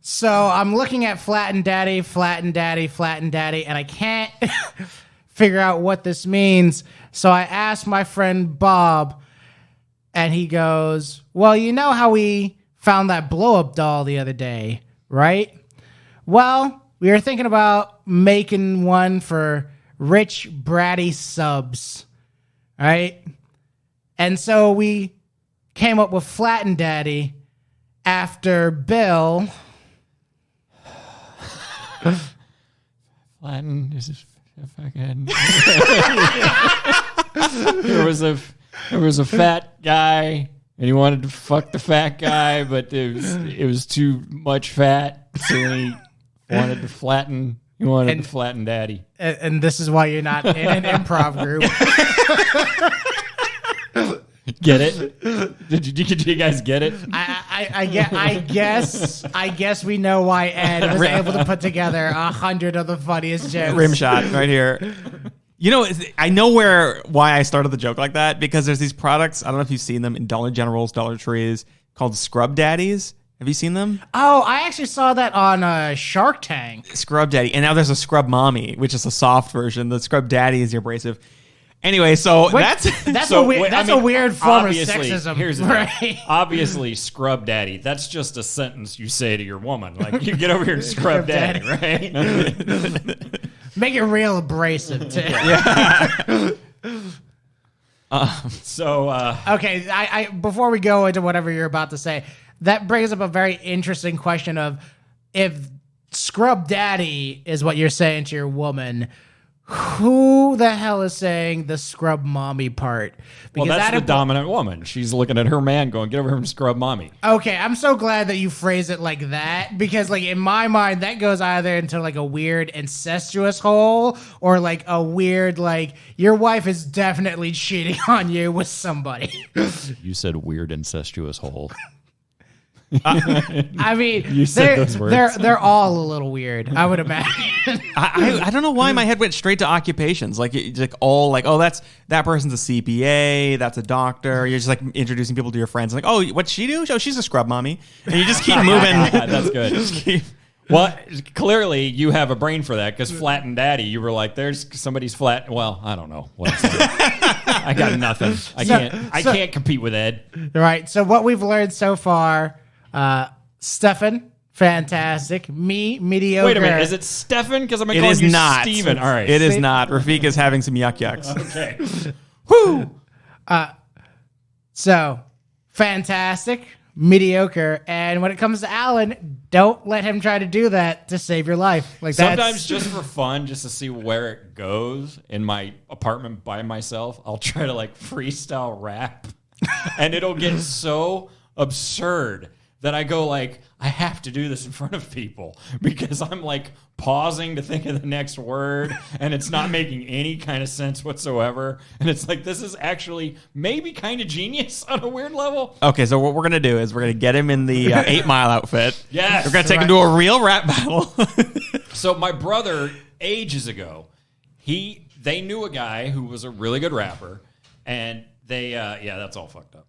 So I'm looking at Flatten Daddy, Flatten Daddy, Flatten Daddy, and I can't figure out what this means. So I asked my friend Bob, and he goes, well, you know how we found that blow-up doll the other day, right? Well, we were thinking about making one for rich, bratty subs, right? And so we came up with Flatten Daddy after Bill. Flatten is fucking. There was a fat guy, and he wanted to fuck the fat guy, but it was too much fat, so he wanted to flatten. He wanted to flatten Daddy. And this is why you're not in an improv group. Get it? Did you guys get it? I guess we know why Ed was able to put together 100 of the funniest jokes. Rim shot right here. I know why I started the joke like that, because there's these products. I don't know if you've seen them in Dollar Generals, Dollar Trees, called Scrub Daddies. Have you seen them? Oh, I actually saw that on Shark Tank. Scrub Daddy. And now there's a Scrub Mommy, which is a soft version. The Scrub Daddy is the abrasive. Anyway, so that's a weird form of sexism. Here's the right? thing. Obviously, Scrub Daddy, that's just a sentence you say to your woman. Like, you get over here and Scrub Daddy, right? Make it real abrasive, too. Okay, I before we go into whatever you're about to say, that brings up a very interesting question of, if Scrub Daddy is what you're saying to your woman, who the hell is saying the Scrub Mommy part? Because that's the dominant woman. She's looking at her man going, get over here and Scrub Mommy. Okay, I'm so glad that you phrase it like that, because like in my mind that goes either into like a weird incestuous hole, or like a weird like your wife is definitely cheating on you with somebody. You said weird incestuous hole. I mean, You said those words. They're all a little weird, I would imagine. I don't know why my head went straight to occupations. Like, it's like all like, oh, that person's a CPA, that's a doctor. You're just like introducing people to your friends. Like, oh, what's she do? Oh, she's a Scrub Mommy. And you just keep moving. That's good. Well, clearly you have a brain for that because Flat and Daddy, you were like, "There's somebody's flat." Well, I don't know. What I got nothing. I can't compete with Ed. Right. So what we've learned so far, Stefan, fantastic. Me, mediocre. Wait a minute. Is it Stefan? Because I'm It calling is you not. Steven. All right. It is not. Rafik is having some yucks. Okay. Whoo! So, fantastic, mediocre, and when it comes to Alan, don't let him try to do that to save your life. Like Sometimes just for fun, just to see where it goes in my apartment by myself, I'll try to like freestyle rap, and it'll get so absurd that I go like, I have to do this in front of people because I'm like pausing to think of the next word and it's not making any kind of sense whatsoever. And it's like, this is actually maybe kind of genius on a weird level. Okay, so what we're going to do is we're going to get him in the 8 Mile outfit. Yes. We're going to take him to a real rap battle. So my brother, ages ago, they knew a guy who was a really good rapper, and they that's all fucked up.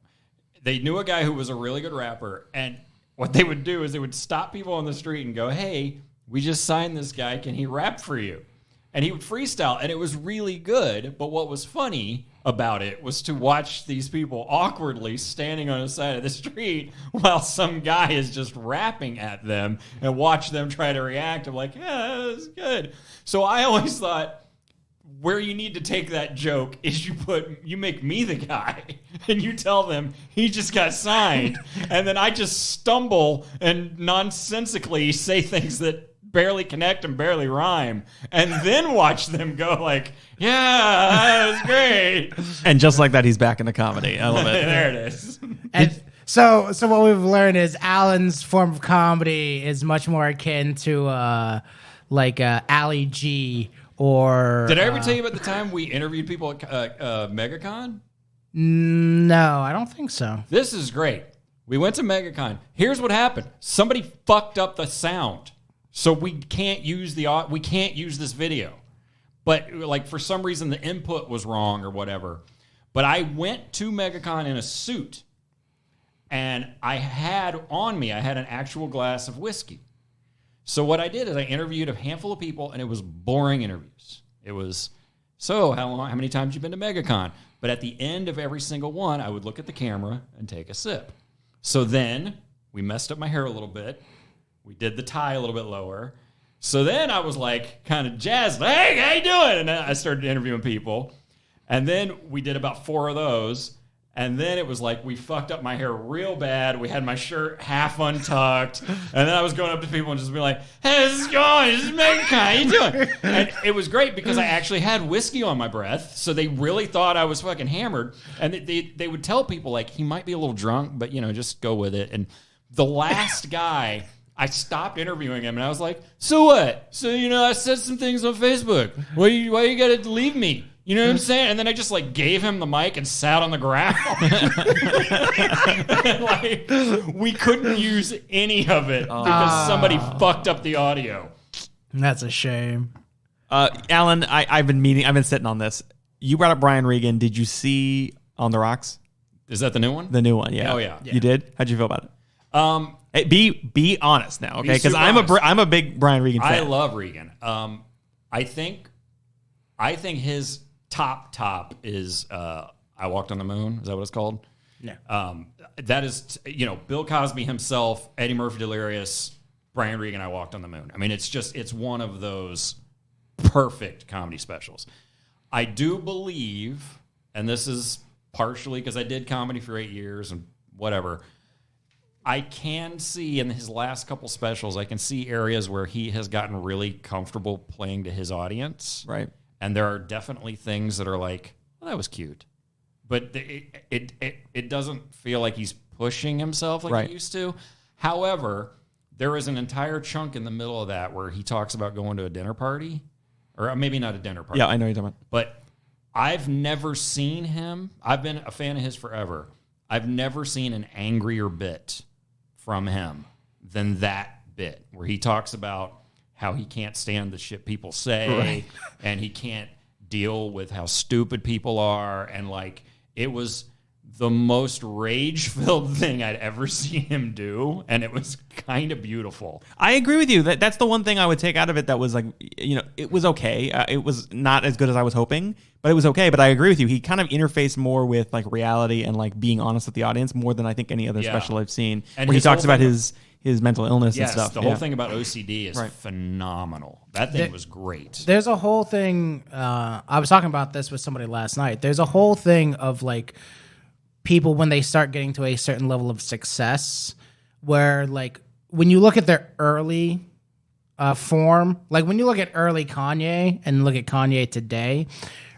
They knew a guy who was a really good rapper, and what they would do is they would stop people on the street and go, "Hey, we just signed this guy. Can he rap for you?" And he would freestyle, and it was really good. But what was funny about it was to watch these people awkwardly standing on the side of the street while some guy is just rapping at them and watch them try to react. I'm like, yeah, that was good. So I always thought, where you need to take that joke is you make me the guy and you tell them he just got signed. And then I just stumble and nonsensically say things that barely connect and barely rhyme, and then watch them go like, yeah, that was great. And just like that, he's back in the comedy. I love it. There it is. And so what we've learned is Alan's form of comedy is much more akin to like Ali G or. Did I ever tell you about the time we interviewed people at MegaCon? No, I don't think so. This is great. We went to MegaCon. Here's what happened. Somebody fucked up the sound. So we can't use this video. But like for some reason the input was wrong or whatever. But I went to MegaCon in a suit, and I had an actual glass of whiskey. So what I did is I interviewed a handful of people, and it was boring interviews. It was, so how many times you been to MegaCon? But at the end of every single one, I would look at the camera and take a sip. So then we messed up my hair a little bit. We did the tie a little bit lower. So then I was like kind of jazzed. Hey, how you doing? And then I started interviewing people. And then we did about 4 of those. And then it was like we fucked up my hair real bad. We had my shirt half untucked. And then I was going up to people and just be like, hey, this is going. This is MegaCon. How you doing? And it was great because I actually had whiskey on my breath. So they really thought I was fucking hammered. And they would tell people like, he might be a little drunk, but, just go with it. And the last guy, I stopped interviewing him and I was like, so what? So, I said some things on Facebook. Why you got to leave me? You know what I'm saying? And then I just like gave him the mic and sat on the ground. And, like, we couldn't use any of it because somebody fucked up the audio. That's a shame. Alan, I've been sitting on this. You brought up Brian Regan. Did you see On the Rocks? Is that the new one? The new one, yeah. Oh, yeah. You did? How'd you feel about it? Hey, be honest now, okay? Because I'm a big Brian Regan fan. I love Regan. I think his top is I Walked on the Moon. Is that what it's called? No. That is, Bill Cosby himself, Eddie Murphy Delirious, Brian Regan, I Walked on the Moon. I mean, it's one of those perfect comedy specials. I do believe, and this is partially because I did comedy for 8 years and whatever, I can see in his last couple specials, I can see areas where he has gotten really comfortable playing to his audience. Right. And there are definitely things that are like, well, that was cute. But it doesn't feel like he's pushing himself like he used to. However, there is an entire chunk in the middle of that where he talks about going to a dinner party. Or maybe not a dinner party. Yeah, I know you're talking about. But I've never seen him. I've been a fan of his forever. I've never seen an angrier bit from him than that bit where he talks about how he can't stand the shit people say and he can't deal with how stupid people are. And like, it was the most rage-filled thing I'd ever seen him do, and it was kind of beautiful. I agree with you. That's the one thing I would take out of it that was like, it was okay. It was not as good as I was hoping, but it was okay. But I agree with you. He kind of interfaced more with like reality and like being honest with the audience more than I think any other special I've seen. And where he talks about his mental illness and stuff. The whole thing about OCD is phenomenal. That thing was great. There's a whole thing. I was talking about this with somebody last night. There's a whole thing of like people when they start getting to a certain level of success, where like when you look at their early form, like when you look at early Kanye and look at Kanye today,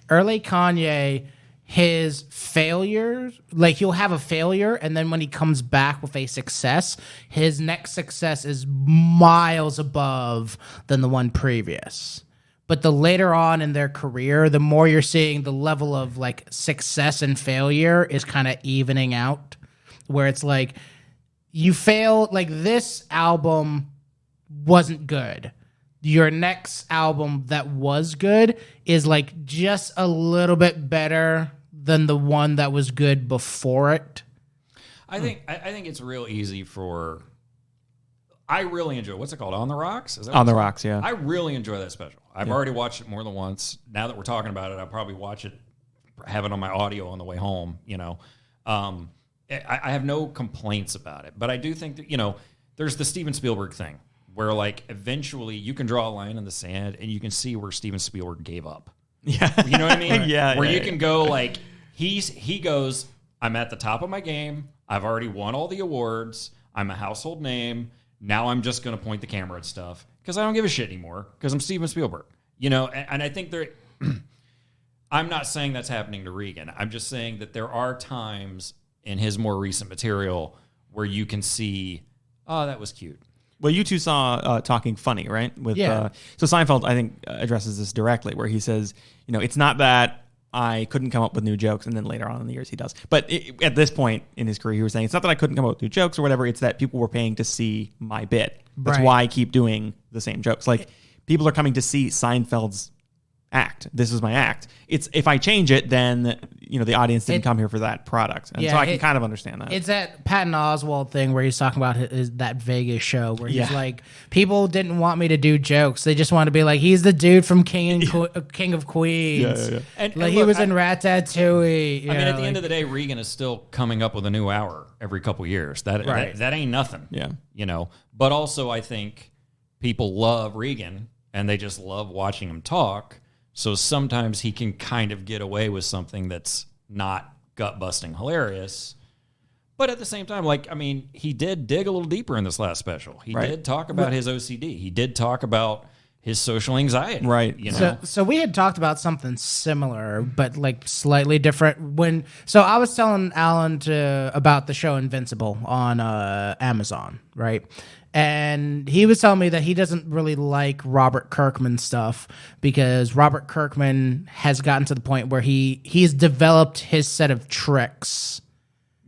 early Kanye, his failures, like he'll have a failure, and then when he comes back with a success, his next success is miles above than the one previous. But the later on in their career, the more you're seeing the level of like success and failure is kind of evening out, where it's like you fail, like this album wasn't good. Your next album that was good is like just a little bit better than the one that was good before it. I think it's real easy for. I really enjoy. What's it called? On the Rocks? Is that On the Rocks? Yeah. I really enjoy that special. I've already watched it more than once. Now that we're talking about it, I'll probably watch it, have it on my audio on the way home. I have no complaints about it, but I do think that there's the Steven Spielberg thing where like eventually you can draw a line in the sand and you can see where Steven Spielberg gave up. Yeah, you know what I mean? Yeah, where you can go like he goes, I'm at the top of my game. I've already won all the awards. I'm a household name. Now I'm just going to point the camera at stuff because I don't give a shit anymore because I'm Steven Spielberg. And I think there. I'm not saying that's happening to Regan. I'm just saying that there are times in his more recent material where you can see, oh, that was cute. Well, you two saw Talking Funny, right? So Seinfeld, I think, addresses this directly, where he says, it's not that I couldn't come up with new jokes, and then later on in the years he does. But at this point in his career, he was saying, it's not that I couldn't come up with new jokes or whatever, it's that people were paying to see my bit. That's why I keep doing the same jokes. Like, people are coming to see Seinfeld's act. This is my act. It's if I change it, then the audience didn't come here for that product, and so I can kind of understand that. It's that Patton Oswalt thing where he's talking about that Vegas show where he's like, people didn't want me to do jokes; they just wanted to be like, he's the dude from King of Queens. Yeah. And he was in Ratatouille. I mean, at the end of the day, Regan is still coming up with a new hour every couple years. That ain't nothing. Yeah, But also, I think people love Regan and they just love watching him talk. So sometimes he can kind of get away with something that's not gut-busting hilarious. But at the same time, he did dig a little deeper in this last special. He did talk about his OCD. He did talk about his social anxiety. Right. So we had talked about something similar, but like slightly different. So I was telling Alan about the show Invincible on Amazon, right? And he was telling me that he doesn't really like Robert Kirkman stuff because Robert Kirkman has gotten to the point where he's developed his set of tricks.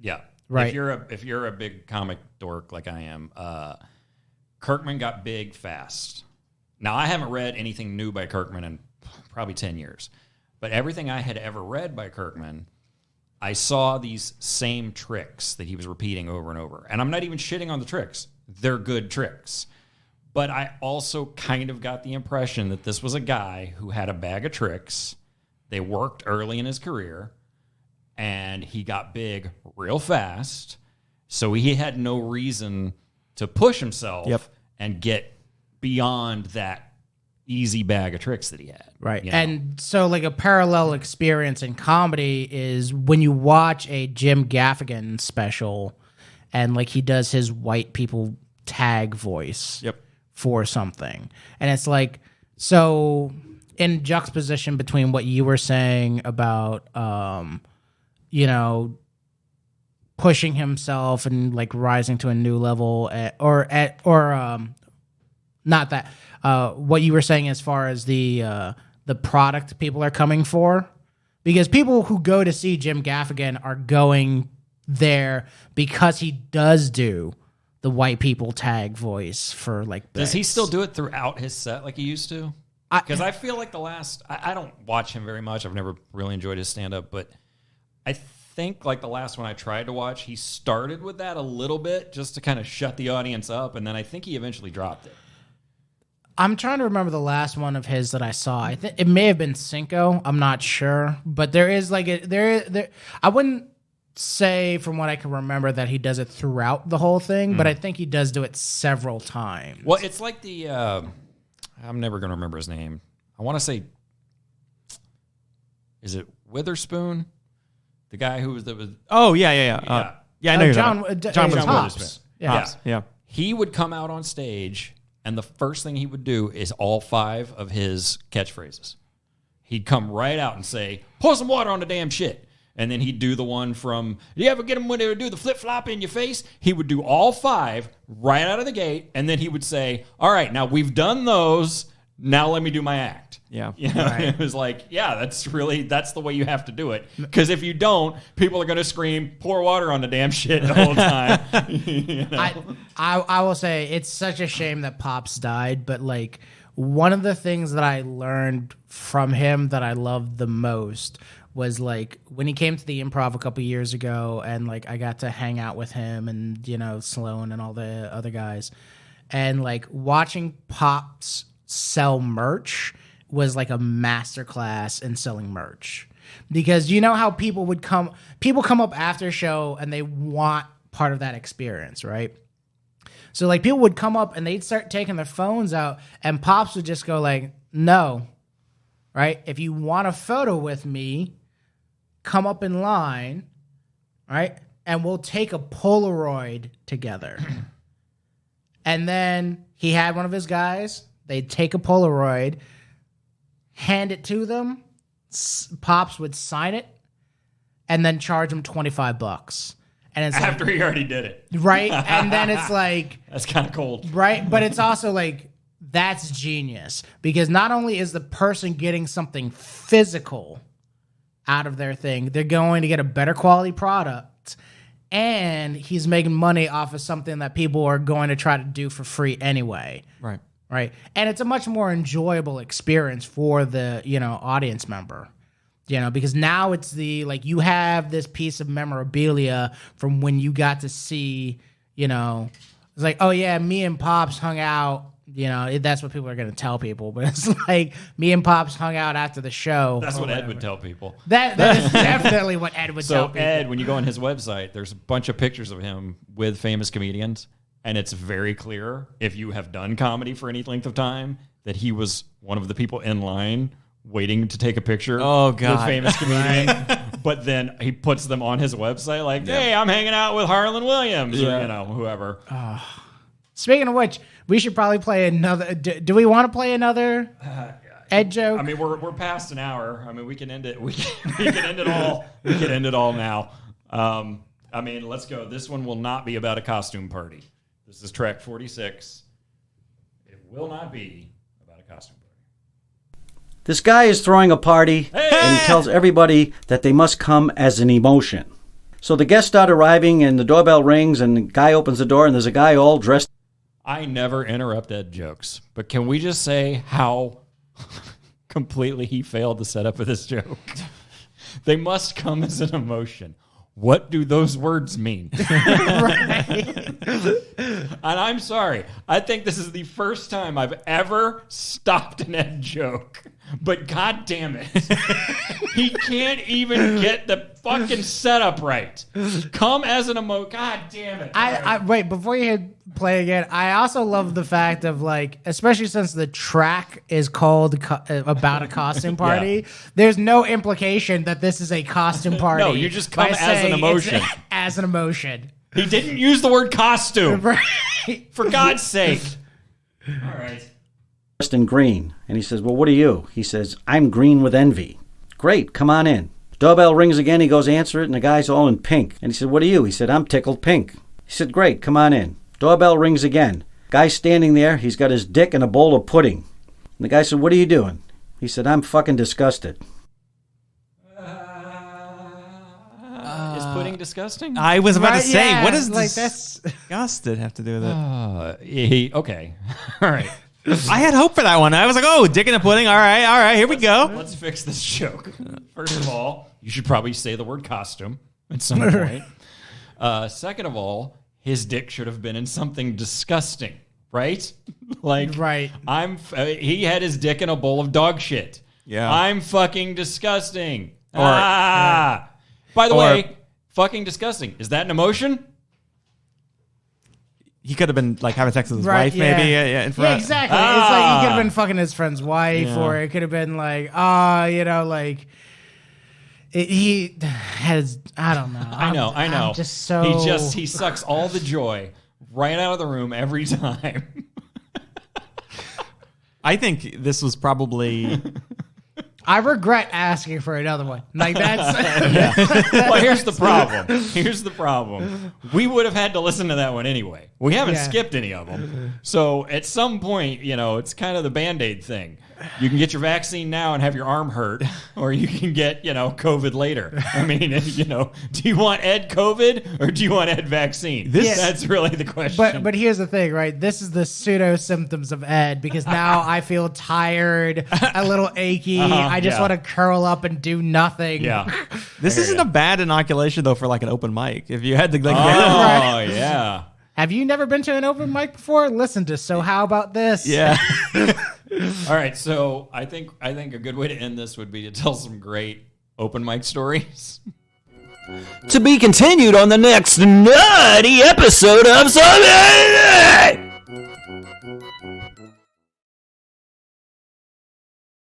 Yeah. Right. If you're a big comic dork like I am, Kirkman got big fast. Now, I haven't read anything new by Kirkman in probably 10 years. But everything I had ever read by Kirkman, I saw these same tricks that he was repeating over and over. And I'm not even shitting on the tricks. They're good tricks. But I also kind of got the impression that this was a guy who had a bag of tricks. They worked early in his career, and he got big real fast. So he had no reason to push himself and get beyond that easy bag of tricks that he had. Right. And so like a parallel experience in comedy is when you watch a Jim Gaffigan special and like he does his white people tag voice for something. And it's like, so in juxtaposition between what you were saying about, pushing himself and like rising to a new level not that, what you were saying as far as the product people are coming for, because people who go to see Jim Gaffigan are going there because he does do the white people tag voice for like bits. Does he still do it throughout his set like he used to? Because I feel like I don't watch him very much. I've never really enjoyed his stand-up, but I think like the last one I tried to watch, he started with that a little bit just to kind of shut the audience up, and then I think he eventually dropped it. I'm trying to remember the last one of his that I saw. I think it may have been Cinco. I'm not sure, but there is like there. I wouldn't say from what I can remember that he does it throughout the whole thing, but I think he does do it several times. Well, it's like the I'm never going to remember his name. I want to say, is it Witherspoon? The guy who was Oh yeah. I know John John Pops. Yeah. He would come out on stage, and the first thing he would do is all 5 of his catchphrases. He'd come right out and say, "Pour some water on the damn shit." And then he'd do the one from, you ever get them when they would do the flip-flop in your face? He would do all 5 right out of the gate, and then he would say, all right, now we've done those, now let me do my act. Yeah. You know? Right. It was like, yeah, that's the way you have to do it. Because if you don't, people are going to scream, pour water on the damn shit the whole time. You know? I will say, it's such a shame that Pops died, but like one of the things that I learned from him that I loved the most was like when he came to the Improv a couple years ago, and like I got to hang out with him and, you know, Sloan and all the other guys, and like watching Pops sell merch was like a masterclass in selling merch, because you know how people come up after show and they want part of that experience, right? So like people would come up and they'd start taking their phones out, and Pops would just go like, no, right? If you want a photo with me, come up in line, right? And we'll take a Polaroid together. And then he had one of his guys, they'd take a Polaroid, hand it to them, Pops would sign it, and then charge him $25. And it's after he already did it. Right? And then it's like... That's kind of cold. Right? But it's also like, that's genius. Because not only is the person getting something physical out of their thing, they're going to get a better quality product, and he's making money off of something that people are going to try to do for free anyway. Right. And it's a much more enjoyable experience for the, you know, audience member, you know, because now it's the, like, you have this piece of memorabilia from when you got to see, you know, it's like, oh yeah, me and Pops hung out. You know, that's what people are going to tell people, but it's like me and Pops hung out after the show. That's what Ed would tell people. That is definitely what Ed would tell people. So Ed, when you go on his website, there's a bunch of pictures of him with famous comedians, and it's very clear, if you have done comedy for any length of time, that he was one of the people in line waiting to take a picture with famous comedian. But then he puts them on his website like, hey, I'm hanging out with Harlan Williams, or, you know, whoever. Speaking of which, we should probably play another. Do we want to play another Ed joke? I mean, we're past an hour. I mean, we can end it. We can end it all. We can end it all now. I mean, let's go. This one will not be about a costume party. This is track 46. It will not be about a costume party. This guy is throwing a party, and he tells everybody that they must come as an emotion. So the guests start arriving, and the doorbell rings, and the guy opens the door, and there's a guy all dressed. I never interrupt Ed jokes, but can we just say how completely he failed to set up for this joke? They must come as an emotion. What do those words mean? And I'm sorry. I think this is the first time I've ever stopped an Ed joke. But God damn it. He can't even get the fucking setup right. Come as an God damn it. I wait, before you play again, I also love the fact of, like, especially since the track is called about a costume party, there's no implication that this is a costume party. No, you just come as an emotion. As an emotion. He didn't use the word costume. Right. For God's sake. All right. Dressed in green. And he says, well, what are you? He says, I'm green with envy. Great, come on in. Doorbell rings again. He goes answer it, and the guy's all in pink. And he said, what are you? He said, I'm tickled pink. He said, great, come on in. Doorbell rings again. Guy's standing there. He's got his dick in a bowl of pudding. And the guy said, what are you doing? He said, I'm fucking disgusted. Is pudding disgusting? I was about to say, yeah, what does like disgusted have to do with it? Okay. All right. I had hope for that one. I was like, oh, dick in the pudding. All right, here we go. Let's fix this joke. First of all, you should probably say the word costume. at some point. Second of all, his dick should have been in something disgusting, right? Like, Right. He had his dick in a bowl of dog shit. Yeah. I'm fucking disgusting. By the way, fucking disgusting. Is that an emotion? He could have been like having sex with his Right, wife, yeah. maybe. In front. Yeah, exactly. It's like he could have been fucking his friend's wife, Yeah. or it could have been like, he has. I don't know. I know. I'm just so. He sucks all the joy right out of the room every time. I think this was probably. I regret asking for another one. Like that's. Well, here's the problem. We would have had to listen to that one anyway. We haven't skipped any of them. So at some point, it's kind of the Band-Aid thing. You can get your vaccine now and have your arm hurt, or you can get, COVID later. I mean, do you want Ed COVID or do you want Ed vaccine? That's really the question. But here's the thing, right? This is the pseudo symptoms of Ed, because now I feel tired, a little achy. I just want to curl up and do nothing. Yeah. This isn't a bad inoculation though for like an open mic. If you had to like. Oh yeah. Have you never been to an open mic before? Listen to So How About This? Yeah. All right, so I think a good way to end this would be to tell some great open mic stories. To be continued on the next nutty episode of Sunday.